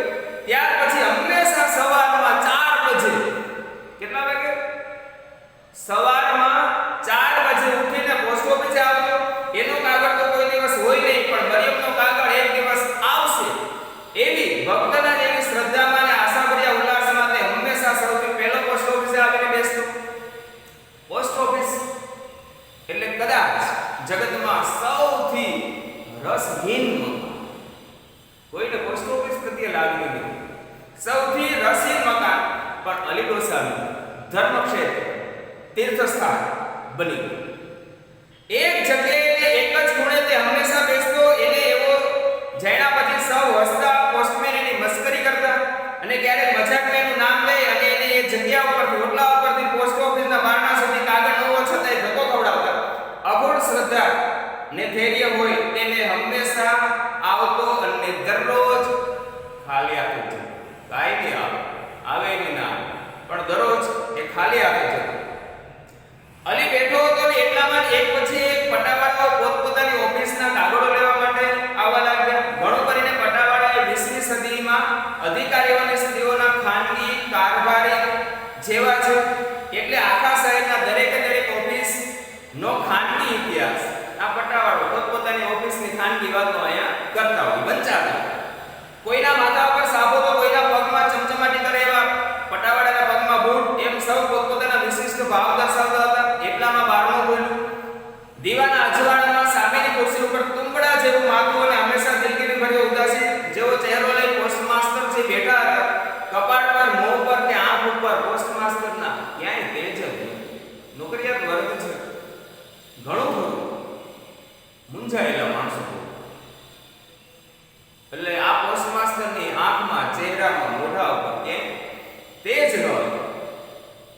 ત્યાર પછી હંમેશા સવારમાં 4 બજે, કેટલા વાગે? સવારમાં 4 બજે ઉઠીને પોસ્ટ ઓફિસે આવતો. એનો કાગળ તો કોઈ દિવસ હોય નહીં, પણ મરિયમનો કાગળ એક દિવસ આવશે એવી ભક્તના જેવી શ્રદ્ધામાં અને આશાભર્યા ઉલ્લાસમાં તે હંમેશા સૌથી પહેલો પોસ્ટ ઓફિસે આવીને બેસતો. પોસ્ટ ઓફિસ એટલે કદાચ જગતમાં સૌ ધર્મક્ષેત્ર, તીર્થસ્થાન બની ગયું. એક જગ્યાએ એક જ ખૂણે તે હંમેશા બેસતો. એને એવો જાણ્યા પછી સૌ હસતા. પોસ્ટમેન એની મસ્કરી કરતા અને ક્યારેક મજાકમાં એનું નામ લઈ અને એને એ જગ્યા ઉપરથી ઓટલા ઉપરથી પોસ્ટ ઓફિસના બારણા સુધી કાગળ ન હોવા છતાંય ધક્કો ખવડાવતા. અગૂઢ શ્રદ્ધા ને ધૈર્ય હોય તેને હંમેશા આવતો અને દરરોજ ખાલી હાથે જતો. કાંઈ નહીં આવે નહીં ના પણ દરરોજ એ ખાલી હાથે જતો. અલી બેઠો હતો ને એટલામાં એક પછી એક પટાવાળાઓ પોતપોતાની ઓફિસના કાગળો લેવા માટે આવવા લાગ્યા. ઘણું કરીને પટાવાળાએ 20મી સદીમાં અધિકારીઓને સ્ત્રીઓના ખાનગી કારભારી જેવા છે એટલે આખા શહેરના દરેકે દરેક ઓફિસ નો ખાનગી ઇતિહાસ આ પટાવાળો પોતપોતાની ઓફિસની ખાનગી વાતો અહીંયા કરતા હોય, વંચાતા. કોઈના માથા ઉપર સાબો તો કોઈના પગમાં ચમચમાટી કરે એવા પટાવાળાના પગમાં બૂટ, એમ સૌ પોતપોતાના વિશિષ્ટ ભાવ દર્શાવતા હતા. એટલામાં બારણું ખુલ્યું. દીવાના અજવાળામાં સામેની ખુરશી ઉપર તુંબડા જેવું માથું અને હંમેશા દિલગીરી ભર્યો ઉદાસી જેવો ચહેરો લઈ પોસ્ટ માસ્ટર જે બેઠા હતા. કપાળ પર, મોં પર કે આંખ ઉપર પોસ્ટ માસ્ટરના ક્યાંય તેજ નથી. નોકરિયાત વર્ગ છે. ઘણું ખરું મૂંઝાયેલા માણસો. એટલે આ પોસ્ટ માસ્ટરની આંખમાં, ચહેરામાં, મોઢા ઉપર કેમ તેજ ન હોય.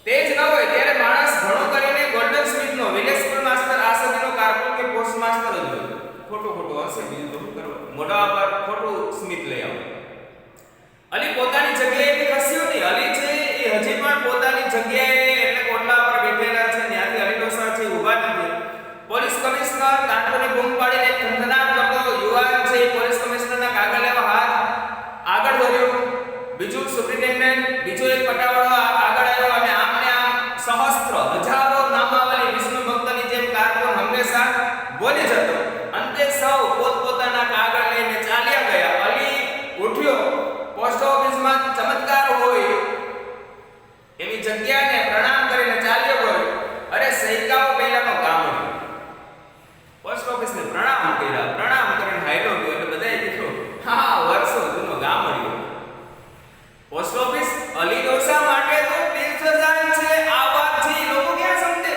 તેજ ન હોય ત્યારે માણસ ઘણો કરીને ગોલ્ડન સ્મિથનો વિલેજ સ્કૂલ માસ્ટર આ સદીનો કારકુન કે પોસ્ટ માસ્ટર જ હોય. ખોટું હશે, બીજું તો શું કરવા? મોઢા પર ખોટું સ્મિત લઈ આવે. અલી પોતાની જગ્યાએથી ખસ્યો નહીં. અલી છે એ હજી પણ પોતાની જગ્યાએ એટલે કોટલા પર બેઠેલા છે. ત્યાંથી અલી ડોસા છે ઊભા નથી. પોલીસ કમિશનર કાંટોની બૂમ પાડીને થનથનાટ કરતો યુવાન છે એ પોલીસ કમિશનરના કાગળ લેવા હાથ આગળ ધર્યો. બીજું સુપ્રિન્ટેન્ડન્ટ, બીજો એક પટાવાળો આગળ આવ્યો અને આમને આમ સહસ્ત્ર હજારો નામાવલી વિષ્ણુ ભક્તની જેમ કારકુન હંમેશા બોલી જતો. અંતે સૌ પોતપોતાના કાગળ લઈને ચાલ્યા ગયા. અલી ઉઠ્યો. પોસ્ટ ઓફિસમાં ચમત્કાર હોય એવી જગ્યાને પ્રણામ કરીને ચાલ્યો ગયો. અરે સૈકાઓ પહેલાનો ગામડો. પોસ્ટ ઓફિસને પ્રણામ કર્યા. પ્રણામ કરીને હાઈલો ગયો એટલે બધાએ કીધું હા વર્ષો જૂનો ગામડિયો. પોસ્ટ ઓફિસ અલી ડોસા માટે તો તીર્થસ્થાન છે. આ વાતથી લોકો ક્યાં સમજે?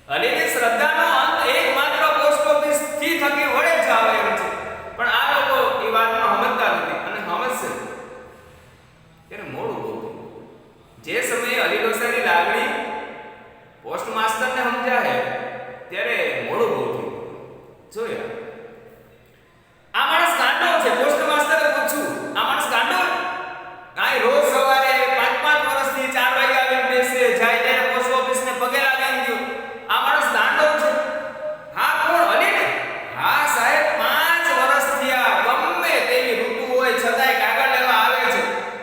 અલીની શ્રદ્ધાનો અંત એકમાત્ર પોસ્ટ ઓફિસ થી થકી વળે જ આવે એમ છે. પણ આ લોકો એ વાતનો સમજતા નથી અને સમજશે ત્યારે મોડું બહુ થયું. જે સમયે અલી ડોસાની લાગણી પોસ્ટ માસ્ટરને સમજાય ત્યારે મોડું બહુ થયું. જોયા આ માણસ ગાંડો છે. પોસ્ટ માસ્ટરે પૂછ્યું આ માણસ ગાંડો? કાંઈ રોજ સવારે 5-5 વર્ષથી 4 વાગે આવીને બેસે, જાય ત્યારે પોસ્ટ ઓફિસને પગે લાગીને ગયો. આ માણસ ગાંડો છે. હા કોણ? અલી ને? હા સાહેબ 5 વર્ષ થયા. ગમે તેવી ઋતુ હોય છતાંય કાગળ લેવા આવે છે.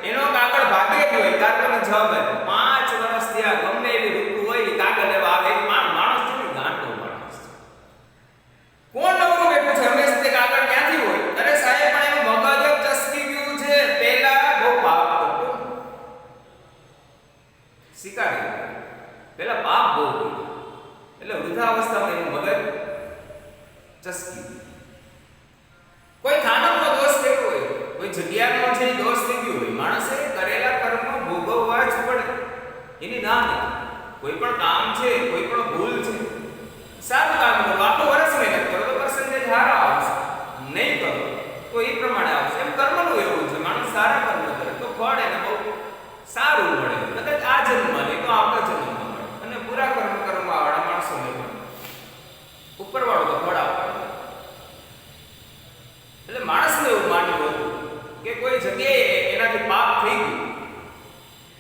એનો કાગળ ભાગે જ હોય. કાગળનો જવાબ 5 વર્ષ થયા. ગમે એવી ઋતુ હોય કાગળ લેવા આવે. માણસ છે ને ગાંડો માણસ છે. કોણ નવરું બેઠું છે હંમેશા તે કાગળ ક્યાંથી હોય? અરે સાહેબ પણ એનું મગજ જ ચસકી ગયું છે. પહેલા બહુ પાપ કરતો, શિકારી પહેલા પાપ બહુ કર્યો એટલે વૃદ્ધાવસ્થામાં એનું મગજ ચસકી. કોઈ થાનમનો દોષ થયો હોય, કોઈ જગ્યાનો છે દોષ થઈ ગયો હોય. માણસે કરેલા કર્મ ભોગવવા જ પડે. એની ના નથી. કોઈ પણ કામ છે, કોઈ પણ ભૂલ છે, સારું કામ કરો, આખો વર્ષ મહેનત કરો તો પર્સન્ટેજ સારા આવશે. નહીં કરો તો એ પ્રમાણે આવશે. એમ કર્મનું એવું છે. માણસ સારા કર્મ કરે તો ફળ એને બહુ સારું મળે. કદાચ આ જન્મમાં નહીં તો આવતા જન્મમાં મળે. અને પૂરા કર્મ કરવા વાળા માણસોને પણ ઉપરવાળો તો ફળ આપે. એટલે માણસને એવું માનવું હતું કે કોઈ જગ્યાએ એનાથી પાપ થઈ ગયું.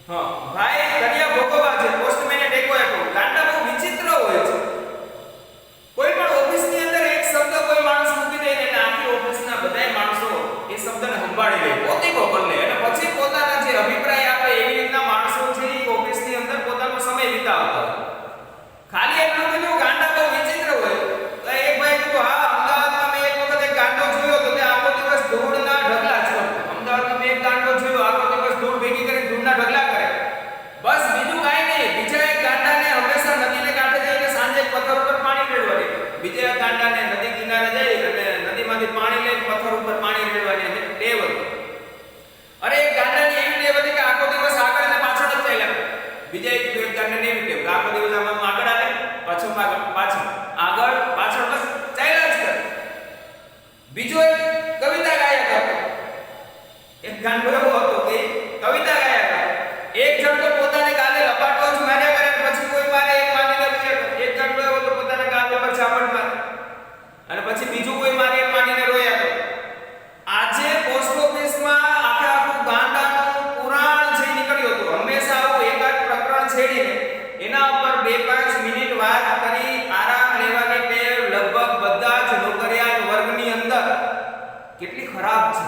હા ભાઈ કર્યા ભોગવવા છે. પોસ્ટમેને ટેકો આપ્યો. ગાંડા બહુ વિચિત્ર હોય છે. છેડીને એના ઉપર 2-5 મિનિટ વાત કરી આરામ લેવાની ટેવ લગભગ બધા જ નોકરિયાત વર્ગની અંદર કેટલી ખરાબ છે.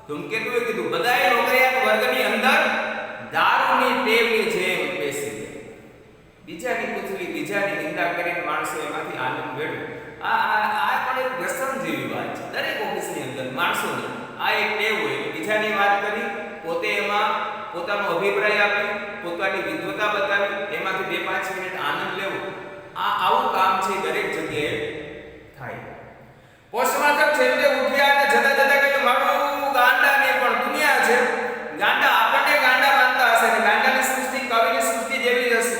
ધૂમકેતુએ કીધું બધાય નોકરિયાત વર્ગની અંદર દારૂની ટેવની જેમ બેસી બીજાની કુથલી બીજાની નિંદા કરીને માણસો એમાંથી આનંદ મેળવે. આ પણ એક વ્યસન જેવી વાત છે દરેક ઓફિસની અંદર માણસોની. આ એક ટેવ હોય બીજાની વાત કરી પોતે એમાં પોતાનો અભિપ્રાય આપ્યો પોતાની વિદ્વતા બતાવી એમાંથી 2-5 મિનિટ આનંદ લેવો. આવું કામ છે દરેક જગ્યાએ થાય. પોસ્ટમાસ્ટર છેલ્લે ઉઠ્યા અને જતા જતા કહ્યું મારું ગાંડા ને પણ દુનિયા છે. ગાંડા આપણને ગાંડા માનતા હશે ને ગાંડાની સૃષ્ટિ કવિની સૃષ્ટિ જેવી જ હશે.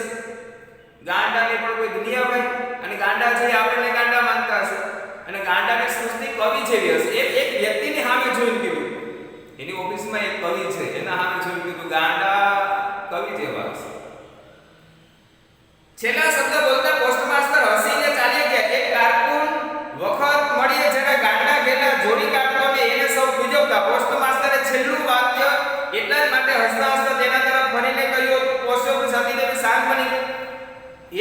ગાંડાની પણ કોઈ દુનિયા હોય અને ગાંડા છે આપણને ગાંડા માનતા હશે અને ગાંડાની સૃષ્ટિ કવિ જેવી હશે. એક વ્યક્તિની સામે જોઈને કીધું એની ઓફિસમાં એક કવિ છે એના સામે જોઈને કીધું ગાંડા કવિ જેવા હશે. છેલ્લા શબ્દ બોલતા પોસ્ટમાસ્ટર હસીને ચાલી ગયા. એક કારકુન વખત મળીએ જ્યારે ગાંડા ઘેલા જોડી કાઢતો ને એને સૌ પૂજવતા. પોસ્ટમાસ્ટરે છેલ્લું વાક્ય એટલા જ માટે હસતા હસતા તેના તરફ ફરીને કહ્યું પોસ્ટ ઓફિસ હતી તેની શાંત બની ગઈ.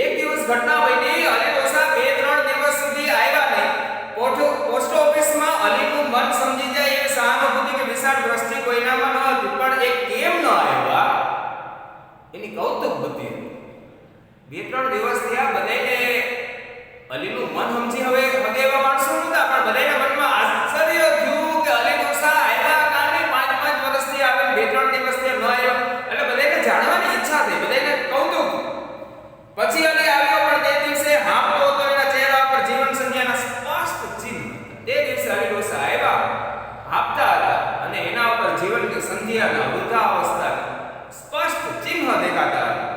એક દિવસ ઘટના બની અલી ડોસા 2-3 દિવસ સુધી આવ્યા નહીં. પોસ્ટ ઓફિસમાં અલીનું મન સમજી જાય એવી સહાનુભૂતિ કે વિશાળ દ્રષ્ટિ કોઈનામાં ન હતી પણ એ કેમ ન આવ્યા એની કૌતુક હતી. 2-3 દિવસ થયા બધાને અલીનું મન સમજી હવે એવા માણસો નહોતા પણ બધાના મનમાં આશ્ચર્ય થયું કે અલી ડોસા આવ્યા કારણે 5-5 વર્ષથી આવે 2-3 દિવસથી ન આવ્યા એટલે બધાને જાણવાની ઈચ્છા થઈ બધાને કૌતુક. પછી અલી આવ્યો પણ તે દિવસે હાંફતો હતો એના ચહેરા પર જીવન સંધ્યાના સ્પષ્ટ ચિહ્ન. તે દિવસે અલી ડોસા આવ્યા હાંફતા હતા અને એના ઉપર જીવન સંધ્યાના વૃદ્ધાવસ્થાના સ્પષ્ટ ચિહ્ન દેખાતા હતા.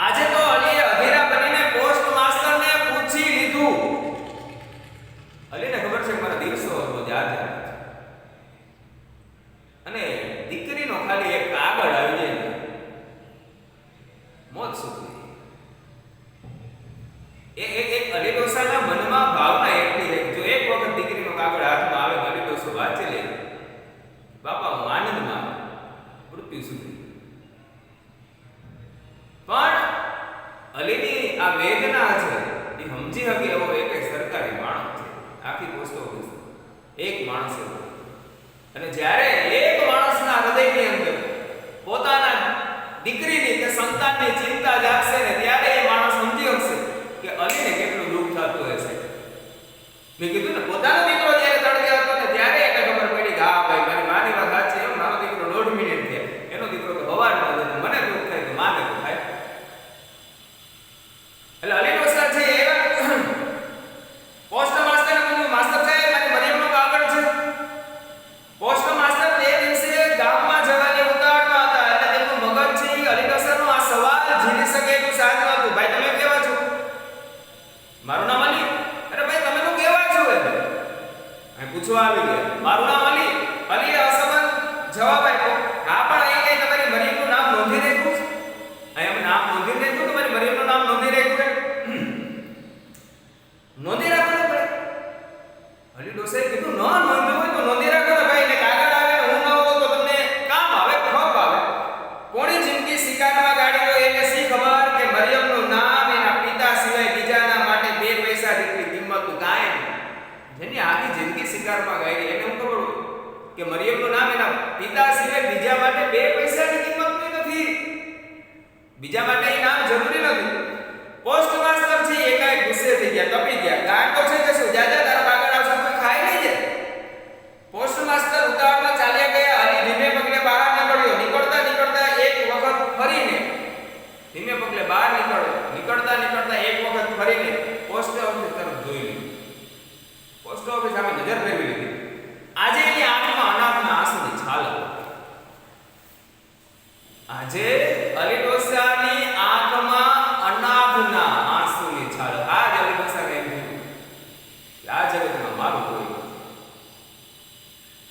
આજે તો અલીએ અધીરા બનીને પોસ્ટ માસ્ટરને પૂછી લીધું. અલીને ખબર છે મારા દિવસો રોજ યાદ આવે અને દીકરીનો ખાલી એક કાગળ આવી જાય મોત સુખી. એક અલી ડોસાના મનમાં ભાવના એટલી રહી જો એક વખત દીકરીનો કાગળ હાથમાં આવે અલી ડોસો વાંચી લે બાપા હું આનંદમાં મૃત્યુ સુધી. પણ અલીની આ વેદના છે એ સમજી શકે એવો એક સરકારી માણસ છે. આખી પોસ્ટ ઓફિસ એક માણસ હતો અને જ્યારે એક માણસના હૃદયની અંદર પોતાના દીકરીની કે સંતાનની ચિંતા જાગશે ને ત્યારે એ માણસ સમજી શકશે કે અલીને કેટલું દુઃખ થતું હશે. મેં કીધું ને પોતાનો દીકરો જ્યારે તડકે હતો ને ત્યારે એને ખબર પડી કે હા ભાઈ મારી માની વાત સાચી એમ મારો દીકરો 1.5 મિનિટ થયા એનો દીકરો તો હવારમાં હતો મને દુઃખ થાય તો માને તો થાય. એટલે અલી ડોસા છે એવા પોસ્ટ માસ્ટરને કહ્યું માસ્ટર સાહેબ મારી મરિયમનો કાગળ છે. પોસ્ટ માસ્ટર તે દિવસે ગામમાં જવાની ઉતાવળમાં હતા એટલે તેમનું મગજ છે અલી ડોસાનો આ સવાલ ઝીલી શકે એટલું શાંત નહોતું. ભાઈ તમે કેવા છો? મારું નામ અલી. અરે ભાઈ તમે તો કેવા છો? અહીં પૂછવા આવી ગયા મારું નામ અલી. અલીએ અસમન જવાબ આપ્યો હા પણ અહીં કઈ તમારી મરિયમનું નામ નોંધી રાખ્યું છે? અહીં નામ નોંધી રાખ્યું તમારી મરિયમનું નામ નોંધી રાખ્યું નોંધી રાખવાનું પડે. અલી ડોસાએ કીધું ન નોંધ્યું હોય તો નોંધી રાખો ને ભાઈ ને કાગળ આવે હું ન હોઉં તો તમને કામ આવે ખપ આવે. કોની જિંદગી શિકારમાં ગાડી હોય એને શી ખબર કે મરિયમનું નામ એના પિતા સિવાય બીજાના માટે 2 પૈસા જેટલી કિંમતનું કાંઈ નહીં. જેની આખી જિંદગી શિકારમાં ગાડી એને હું ખબર કે મરિયમનું નામ એના પિતા સિવાય બીજા માટે 2 પૈસાની કિંમતનું નથી. બીજા માટે એ નામ જરૂરી નથી. પોસ્ટ માસ્ટર છે એકાએક ગુસ્સે થઈ ગયા તપી ગયા. ગાંઠ તો છે કે શું જાજા તારા કાગળ આવશે કોઈ ખાઈ નહીં જાય. પોસ્ટ માસ્ટર ઉતાવળમાં ચાલ્યા ગયા. અલી ધીમે પગલે બહાર નીકળ્યો. નીકળતા એક વખત ફરીને ધીમે પગલે બહાર નીકળ્યો. નીકળતા એક વખત ફરીને પોસ્ટ ઓફિસ તરફ જોઈ લીધું. પોસ્ટ ઓફિસ સામે નજર ફેરવી લીધી. આજે એની આંખમાં અનાથના આંસુની છાલ હતી. આજે અલી ડોસાની આંખમાં અનાથના આંસુની છાલ. આ જ અલી ડોસા કહે છે કે આ જગતમાં મારું કોઈ નથી.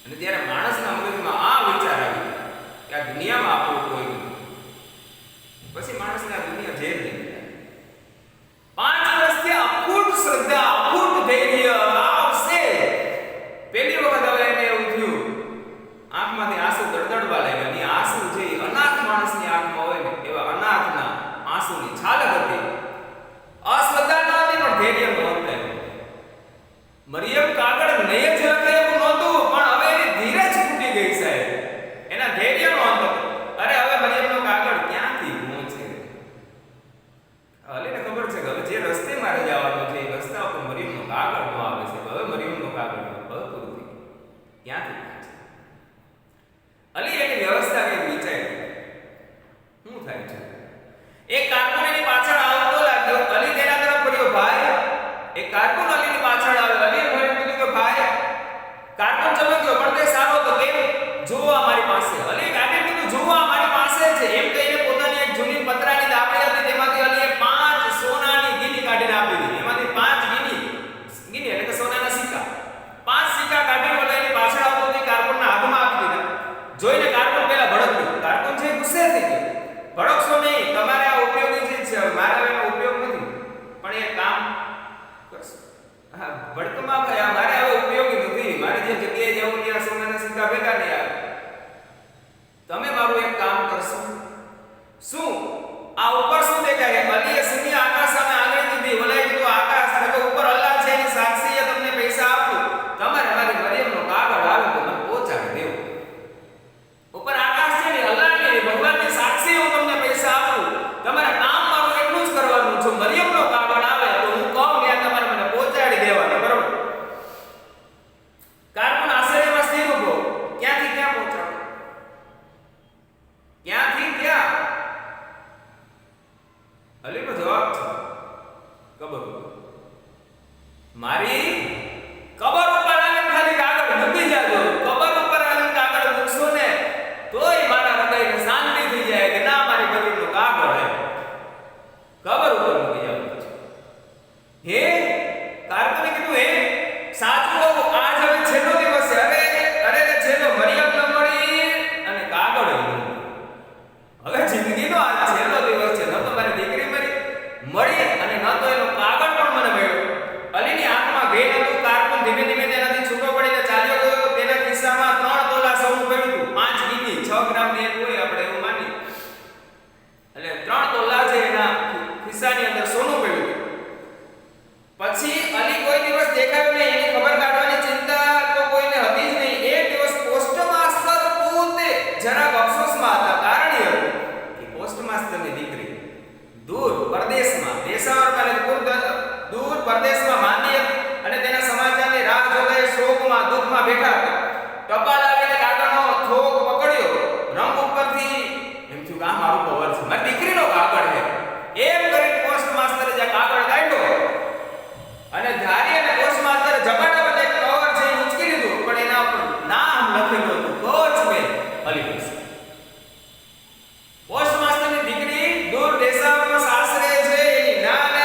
અને જ્યારે માણસના મગજમાં આ વિચાર આવી કે આ દુનિયામાં આપણું કોઈ નથી પછી માણસને આ દુનિયા ઝેર નહીં. 5 વર્ષથી અખૂટ શ્રદ્ધા અખૂટ ધૈર્ય આવશે. પહેલી વખત હવે એને એવું થયું આંખમાંથી આંસુ દળદળવા લાગ્યા. અને આંસુ જે અનાથ માણસની આંખમાં હોય ને એવા અનાથના છે એમ કહીને પોતાની એક જૂની પતરાની દાબડી હતી તેમાંથી અલીએ 5 સોનાની ગીની કાઢીને આપી દીધી. એમાંથી 5 ગીની એટલે કે સોનાના સિક્કા 5 સિક્કા કાઢીને ઓલા એની પાછળ આવતો તે કાર્બનના હાથમાં આપી દીધા. જોઈને કાર્બન પહેલા ભડક્યું. કાર્બન છે ગુસ્સે થઈ ગયો. ભડકશો નહીં, તમારે આ ઉપયોગી ચીજ છે, મારે એનો ઉપયોગ નથી, પણ એ કામ કરશો. હા, ભડકમાં ભાઈ મારે હવે ઉપયોગી નથી, મારે જે જગ્યાએ જવું ત્યાં સોનાના સિક્કા ભેગા નહીં આવે. તમે મારું એક કામ કરશો. શું આ ઉપર શું દેખાય? અલીએ સીધી આકાશ સામે આંગળી દીધી. ઓલાએ કીધું આકાશ એટલે ઉપર અલ્લાહ છે એની સાક્ષીએ તમને પૈસા આપું, તમારે મારી મરિયમનો કાગળ આવે તો મને પહોંચાડી દેવો. ઉપર આકાશ છે ને અલ્લાહ ને ભગવાનની સાક્ષી હું તમને પૈસા આપું, તમારે કામ મારું એટલું જ કરવાનું. જો મરિયમનો કાગળ આવે તો હું કહું ત્યાં તમારે મને પહોંચાડી દેવાનો. બરોબર? કાર્બન આશ્ચર્યમાં સ્થિર ઉભો. ક્યાંથી ક્યાં પહોંચાડો? ક્યાંથી ક્યાં? અલીનો જવાબ છે કબર ઉપર. મારી કબર ઉપર આવીને ખાલી કાગળ મૂકી જાજો. કબર ઉપર આવીને કાગળ મૂકશો ને તોય મારા હૃદયને શાંતિ થઈ જાય કે ના મારી મરિયમનો કાગળ હે. કબર ઉપર મૂકી જાવ. હે કાર્બને કીધું હે સાચું કહું આજ હવે છેલ્લો દિવસ છે. અરે છેલ્લો મરિયમ ન મળી અને કાગળ ન મળી. હવે જિંદગીનો આ છેલ્લો દિવસ છે. ન તો મારી દીકરી મળી અને ન તો એનો કાગળ પણ મને મળ્યો. અલીની આંખમાં ભેદ હતું. કાર્બન ધીમે ધીમે તેનાથી છૂટો પડીને ચાલ્યો ગયો. તેના ખિસ્સામાં 3 તોલા સોનું પડ્યું હતું. 5 ગીની 6 ગ્રામની એક હોય આપણે એવું માની. એટલે 3 તોલા છે એના ખિસ્સાની અંદર સોનું પડ્યું. પછી અલી કોઈ દિવસ દેખાયો નહીં. એની ખબર કાઢવાની ચિંતા તો કોઈને હતી જ નહીં. એક દિવસ પોસ્ટ માસ્ટર પોતે જરાક અફસોસમાં હતા. કારણ એ હતું કે પોસ્ટ માસ્ટરની દીકરી દૂર પરદેશમાં દૂર પરદેશમાં માંદી હતી અને તેના સમાચારની રાહ જોતા શોકમાં દુઃખમાં બેઠા હતા. ટપાલ આવીને કાગળનો થોક પકડ્યો. રંગ ઉપરથી એમ થયું કે આ મારું કવર છે, મારી દીકરીનો કાગળ છે. એમ કરીને પોસ્ટ માસ્ટરે જે કાગળ કાઢ્યો અને ધારી અને પોસ્ટ માસ્ટરે ઝપાટામાં એક કવર છે એ ઉંચકી લીધું, પણ એના ઉપર નામ લખેલું હતું કોચમેન અલી હુસૈન. પોસ્ટ માસ્ટરની દીકરી દૂર દેશાવરમાં સાસરે છે. એની નાને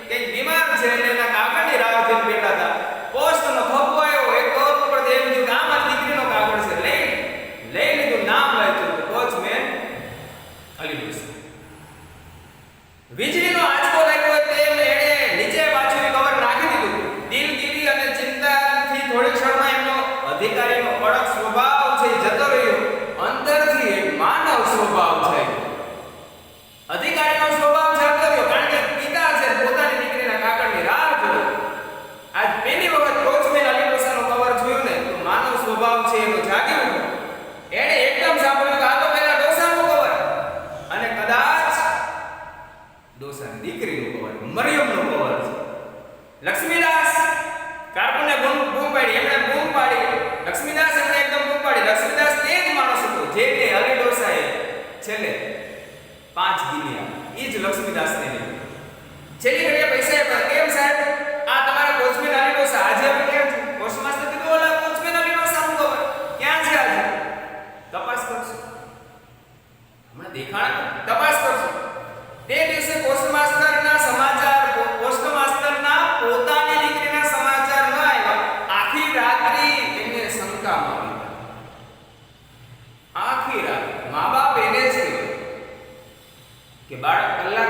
કંઈક બીમાર છે એટલે એના કાગળની રાહ જોઈને બેઠા હતા. પોસ્ટનો થપ્પો આવ્યો. એક કવર ઉપર એમ થયું કે આ મારી દીકરીનો કાગળ છે. લઈ લીધું. નામ લખ્યું કોચમેન અલી હુસૈન. વીજળીનો આંચકો લાગ્યો તેમ એણે નીચે પાછું કવર નાખી દીધું. દિલગીરી અને ચિંતાથી થોડી ક્ષણમાં એમનો અધિકારીનો કડક સ્વભાવ છે જતો રહ્યો. અંદરથી એક માનવ સ્વભાવ છે. અધિકારીનો સ્વભાવ જતો રહ્યો કારણ કે પિતા છે પોતાની દીકરીના કાગળની રાહ જોઈ. આજ પહેલી વખત કોચમેન અલી હુસૈનનો કવર જોયું ને તો માનવ સ્વભાવ છે એનો જાગ્યો. એણે એકદમ સાંભળ્યું કે આ તો પહેલા ડોસાનું કવર અને કદાચ ડોસાની દીકરીનું કવર, મરિયમનું કવર છે. લક્ષ્મીદાસ કાર્બનને બૂમ પાડી. એમણે બૂમ પાડી. લક્ષ્મીદાસ એમણે એકદમ બૂમ પાડી. લક્ષ્મીદાસ તે જ માણસ હતો જે કે અલી ડોસાએ છેલ્લે 5 ગીની આપી. એ જ લક્ષ્મીદાસને છેલ્લી ઘડીએ પૈસા આપ્યા. કેમ સાહેબ આ તમારા કોચમેન અલી ડોસા આજે આપણે કેમ છે? પોસ્ટ માસ્ટર કીધું ઓલા કોચમેન અલી ડોસાનું કવર ક્યાં છે આજે? તપાસ કરશું. હમણાં દેખાણ તપાસ કરશું. તે દિવસે પોસ્ટ માસ્ટરના સમાચાર પોતાની દીકરીના સમાચાર ન આવ્યા. આખી રાત્રિ એને શંકામાં આવી. આખી રાત મા-બાપ એને જ કે બાળક કલાક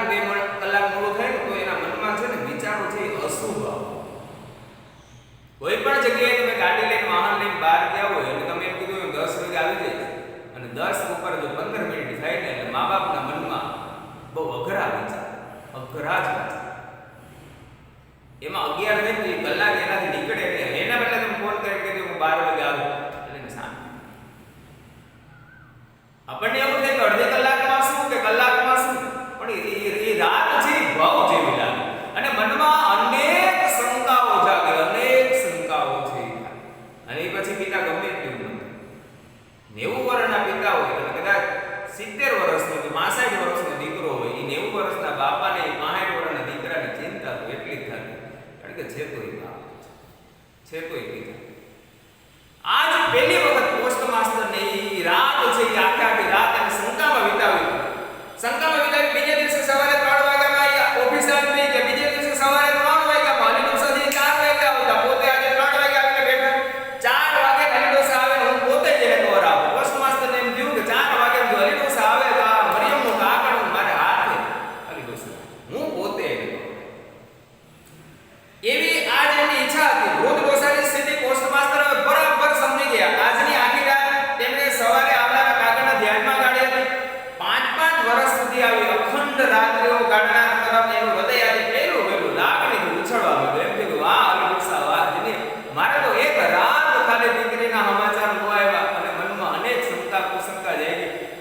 મોડું થાય તો એના મનમાં છે ને વિચારો છે અશુભ આવે. કોઈ પણ જગ્યાએ તમે ગાડી લઈને વાહન લઈને બહાર ગયા હોય અને તમે એમ કીધું 10 વાગે આવી જાય અને 10 ઉપર જો 15 મિનિટ થાય ને એટલે મા-બાપના મનમાં બહુ અઘરા વિચાર, અઘરા જ વિચાર. એમાં 11 થઈ કલાક એનાથી નીકળે એટલે એના બદલે તમે ફોન કરીને કીધું હું 12 વાગે આવું એટલે એને શાંતિ. આપણને એવું થાય કે અડધી કલાકમાં શું કે કલાકમાં શું, પણ એ રાત છે ભાવ જેવી લાગે અને મનમાં અનેક શંકાઓ જાગે, અનેક શંકાઓ છે. અને એ પછી પિતા ગમે એટલું 90 વર્ષના પિતા હોય અને કદાચ 70 વર્ષનો કે 65 વર્ષનો દીકરો હોય, એ 90 વર્ષના બાપાને 65 વર્ષના દીકરાની ચિંતા તો એટલી જ થાય કારણ કે છે તો એ બાપ છે તો એ પિતા. આજ પહેલી વખત પોસ્ટ માસ્ટર ને એ રાત છે એ આખી રાત એને શંકામાં વિતાવી.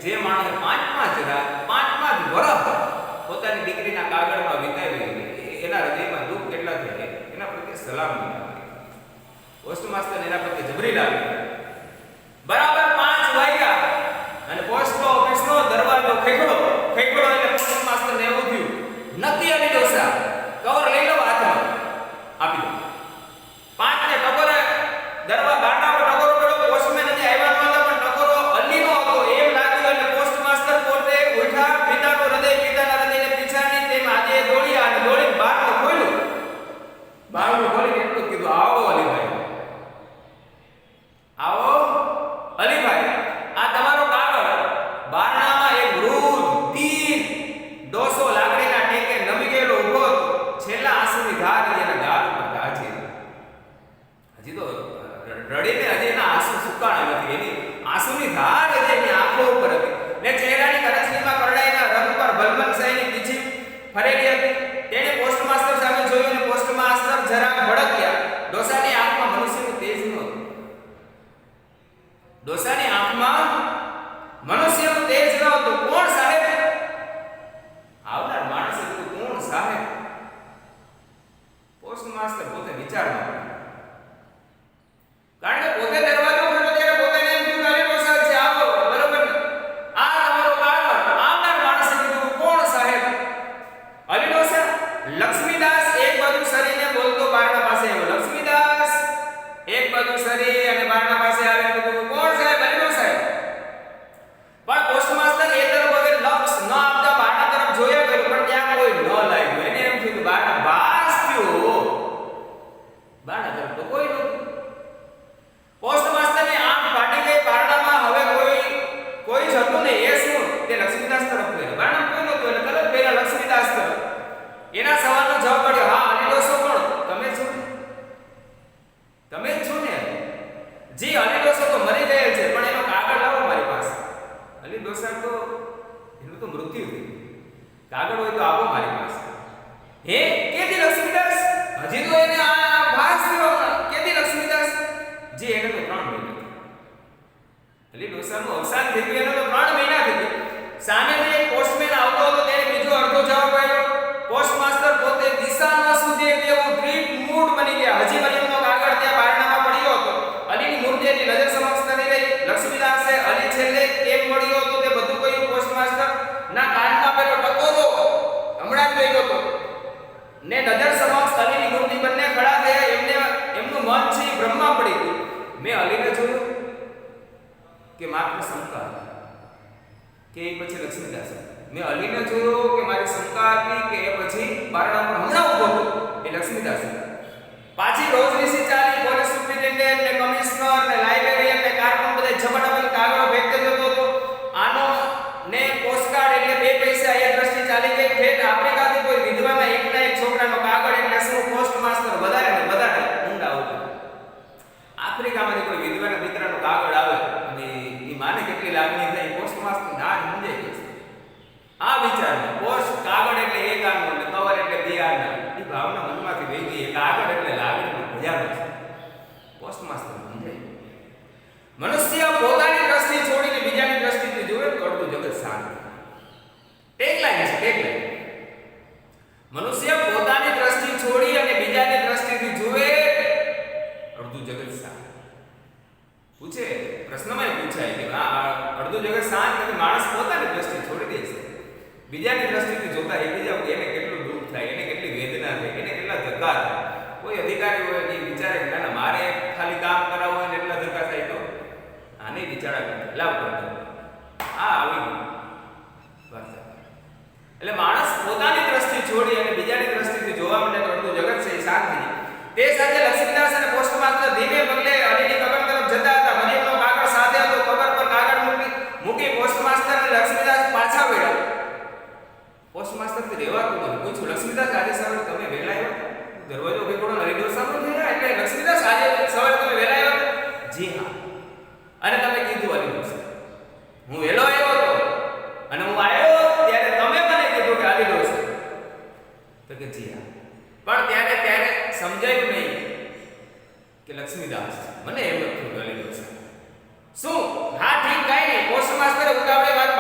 જે માણસે પાંચ વર્ષ પોતાની દીકરીના કાગળમાં વિતાવી એના હૃદયમાં દુઃખ કેટલા થઈ જાય એના પ્રત્યે સલામતી લાગે. પોસ્ટ માસ્ટર એના પ્રત્યે જબરી લાગે. બરાબર 5 વાગ્યા અને પોસ્ટ ઓફિસનો દરવાજો ખખડો એટલે પોસ્ટ માસ્ટરને એવું થયું નક્કી આવી ડોસા કવર લઈ લો હાથમાં આપી દો. 5 ને ટકોરે બારણા પર ટકોરો પડ્યો. પોસ્ટમેન હજી આવ્યા નહોતા પણ ટકોરો હલી નો હતો એમ લાગ્યું એટલે પોસ્ટ માસ્ટર પોતે ઉઠા પિતાના હૃદયને પીછાની તેમ આજે દોડ્યા અને દોડીને બારણું ખોલ્યું. બારણું ખોલીને એટલું કીધું આવો અલીભાઈ, આવો અલીભાઈ, આ તમારો કાગળ. બારણામાં એક વૃદ્ધ દીન ડોસો લાકડીના ટેકે નમી ગયેલો ઉભો હતો. છેલ્લા આંસુની ધાર એના ગાલ ઉપર ગાજી. હજી તો રડીને હજી એના આંસુ સુકાણા નથી. એની આંસુની ધાર હજી એની આંખો ઉપર હતી ને ચહેરાની કરચલીમાં કરડાઈના રંગ પર ભલમનસાઈની પીછી ફરેલી હતી. તેણે પોસ્ટ માસ્ટર સામે જોયું અને પોસ્ટ માસ્ટર જરાક ભડક્યા. ડોસાની આંખમાં મનુષ્યનું તેજ નહોતું. ડોસાની આંખમાં મનુષ્યનું તેજ નહોતું. કોણ સાહેબ? આવનાર માણસે કીધું કોણ સાહેબ? પોસ્ટ માસ્ટર પોતે વિચારમાં પડ્યો. કારણ કે પોતે દરવાજો ખોલ્યો ત્યારે પોતાને એમ થયું અરે ડોસા છે આવો બરોબર ને આ તમારો કાગળ. આવનાર માણસે કીધું કોણ સાહેબ? અલી ડોસા. લક્ષ્મીદાસ એક બાજુ સરીને બોલતો બારણા પાસે આવ્યો. લક્ષ્મીદાસ એક બાજુ સરી અને બારણા પાસે આવીને કીધું કોણ સાહેબ? અલી ડોસા. પણ પોસ્ટ માસ્ટર એ તરફ હવે લક્ષ ન આપતા બારણા તરફ જોયા કર્યું પણ ત્યાં કોઈ ન લાગ્યું. એને એમ થયું બારણા બાસ થયું. બારણા તરફ તો કોઈ નહોતું. પોસ્ટ માસ્ટરની આંખ ફાટી ગઈ. બારણામાં હવે કોઈ જ હતું નહીં. એ શું? તે લક્ષ્મીદાસ તરફ ગયો. બારણા કોઈ નહોતું એટલે તરત પેલા લક્ષ્મીદાસ તરફ. એના સવાલનો જવાબ મળ્યો હા અલી ડોસો કોણ? તમે છો? તમે જ છો ને? જી અલી ડોસો તો મરી ગયેલ છે પણ એનો કાગળ લાવો મારી પાસે. અલી ડોસા તો એનું તો મૃત્યુ થયું. કાગળ હોય તો આપો મારી પાસે. હે કેદી લક્ષ્મીદાસ? હજી તો એને આ ભાસ થયો. કેદી લક્ષ્મીદાસ? જી એને તો 3 મહિના. અલી ડોસાનું અવસાન થઈ ગયું. એને તો 3 મહિના થઈ ગયા. સામેથી એક પોસ્ટમેન આવતો હતો. તેને બીજો અડધો જવાબ આવ્યો. પોસ્ટ માસ્ટર પોતે દિશા ન સૂજે તેવું દ્રીપ મૂડ બની ગયા. હજી મરિયમનો કાગળ ત્યાં બારણામાં પડ્યો હતો. અલીની મૂર્તિ એની નજર સમક્ષ કરી રહી. લક્ષ્મીદાસે અલી છેલ્લે કેમ મળ્યો હતો તે બધું કહ્યું. પોસ્ટ માસ્ટર ના કાનમાં પેલો ટકોરો હમણાં જ ગયો હતો ને નજર સમક્ષ અલીની મૂર્તિ બંને ખડા થયા. એમનું મન છે એ બ્રહ્મા પડી ગયું. મેં અલીને જોયું કે માત્ર શંકા કે એ પછી લક્ષ્મીદાસ. મેં અલીને જોયો કે મારી શંકા હતી કે એ પછી બારણા પર હમણાં ઉભો હતો એ લક્ષ્મીદાસ. પાછી રોજ વિસી ચાલી. પોલીસ સુપ્રિન્ટેન્ડન્ટ ને કમિશનર ને લાઇબ્રેરિયન ને કારકુન બધે ઝપટપટ કાગળો ફેંકતો જતો હતો. આનો ને પોસ્ટકાર્ડ એટલે 2 પૈસા એ દ્રષ્ટિ ચાલી ગઈ. ઠેઠ આફ્રિકાથી કોઈ વિધવાના એકના એક છોકરાનો કાગળ એટલે શું? પોસ્ટ માસ્ટર વધારે ને વધારે ઊંડા ઉતરે. આફ્રિકામાંથી કોઈ વિધવાના દીકરાનો કાગળ આવે અને એ માને કેટલી લાગણી થાય. પોસ્ટ માસ્ટર ના મૂંઝાઈ ગઈ. આ વિચારમાં પોસ્ટ કાગળ એટલે એક આનો ને કવર એટલે 2 આના એ ભાવના મનમાંથી વહી ગઈ. કાગળ એટલે લાગણીનો ભજાનો છે. પોસ્ટ માસ્ટર મૂંઝાઈ. મનુષ્ય પોતાની દ્રષ્ટિ છોડીને બીજાની દ્રષ્ટિથી જોવે તો અડધું જગત શાંત. ટેગલાઈન છે ટેગલાઈન. મનુષ્ય પોતાની દ્રષ્ટિ છોડી અને બીજાની દ્રષ્ટિથી જોવે અડધું જગત શાંત. પૂછે પ્રશ્નમાં પૂછાય કે આ અડધું જગત શાંત નથી. માણસ પોતાની દ્રષ્ટિ છોડી દે છે. બીજાની દ્રષ્ટિથી જોતા એકબીજા એને કેટલું દુઃખ થાય, એને કેટલી વેદના થાય, એને કેટલા ધક્કા થાય. કોઈ અધિકારી હોય એ વિચારે કે ના મારે ખાલી કામ કરાવવું હોય ને એટલા ધક્કા થાય તો આને વિચારા લાવ કરતો આ આવી ગયું. એટલે માણસ પોતાની દ્રષ્ટિ છોડી અને બીજાની દ્રષ્ટિથી જોવા માટે તો અડધું જગત છે એ શાંત થઈ. તે સાથે લક્ષ્મીદાસ અને પોસ્ટ માસ્ટર ધીમે પગલે અલીની કબર તરફ જતા હતા. મરિયમનો કાગળ સાથે હતો. કબર પર કાગળ મૂકી પોસ્ટ માસ્ટર અને લક્ષ્મીદાસ પાછા વળ્યા. પોસ્ટ માસ્ટર થી રહેવાતું નથી. પૂછ્યું લક્ષ્મીદાસ આજે સવારે તમે વહેલા આવ્યા? દરવાજો ભેગોડો અલી ડોસા નો થયા એટલે લક્ષ્મીદાસ આજે સવારે તમે વહેલા આવ્યા? જી હા. અને તમે કીધું અલી ડોસા હું વહેલો આવ્યો હતો અને હું આવ્યો ત્યારે તમે મને કીધું કે અલી ડોસા. તો કે જી હા. પણ ત્યારે સમજાયું નહીં કે લક્ષ્મીદાસ મને એમ થયું અલી ડોસા. શું? હા ઠીક કાઈ નહીં. પોસ્ટ માસ્ટરે ઉતાવળે વાત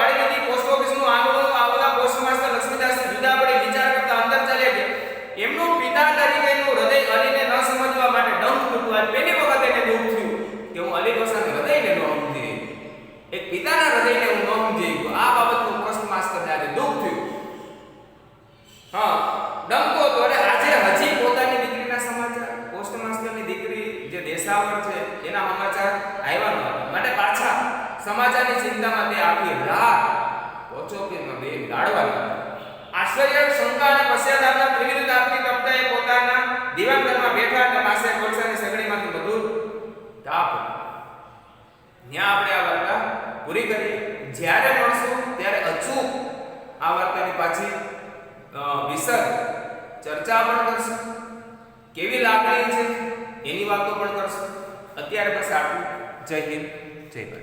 સમાચારની ચિંતામાં તે આખી રાત કોચોપીમાં બે ગાળવા લાગ્યા. આશ્ચર્ય, શંકા અને પશ્ચાતાપના ત્રિવિધ તાપની તપતા એ પોતાના દીવાનઘરમાં બેઠા અને પાસે કોલસાની સગડીમાંથી મધુર તાપ હતો. ત્યાં આપણે આ વાર્તા પૂરી કરીએ. જ્યારે મળશું ત્યારે અચૂક આ વાર્તાની પાછી વિશદ ચર્ચા પણ કરશું. કેવી લાગણી છે એની વાતો પણ કરશું. અત્યારે બસ આટલું. જય હિન્દ, જય ભારત.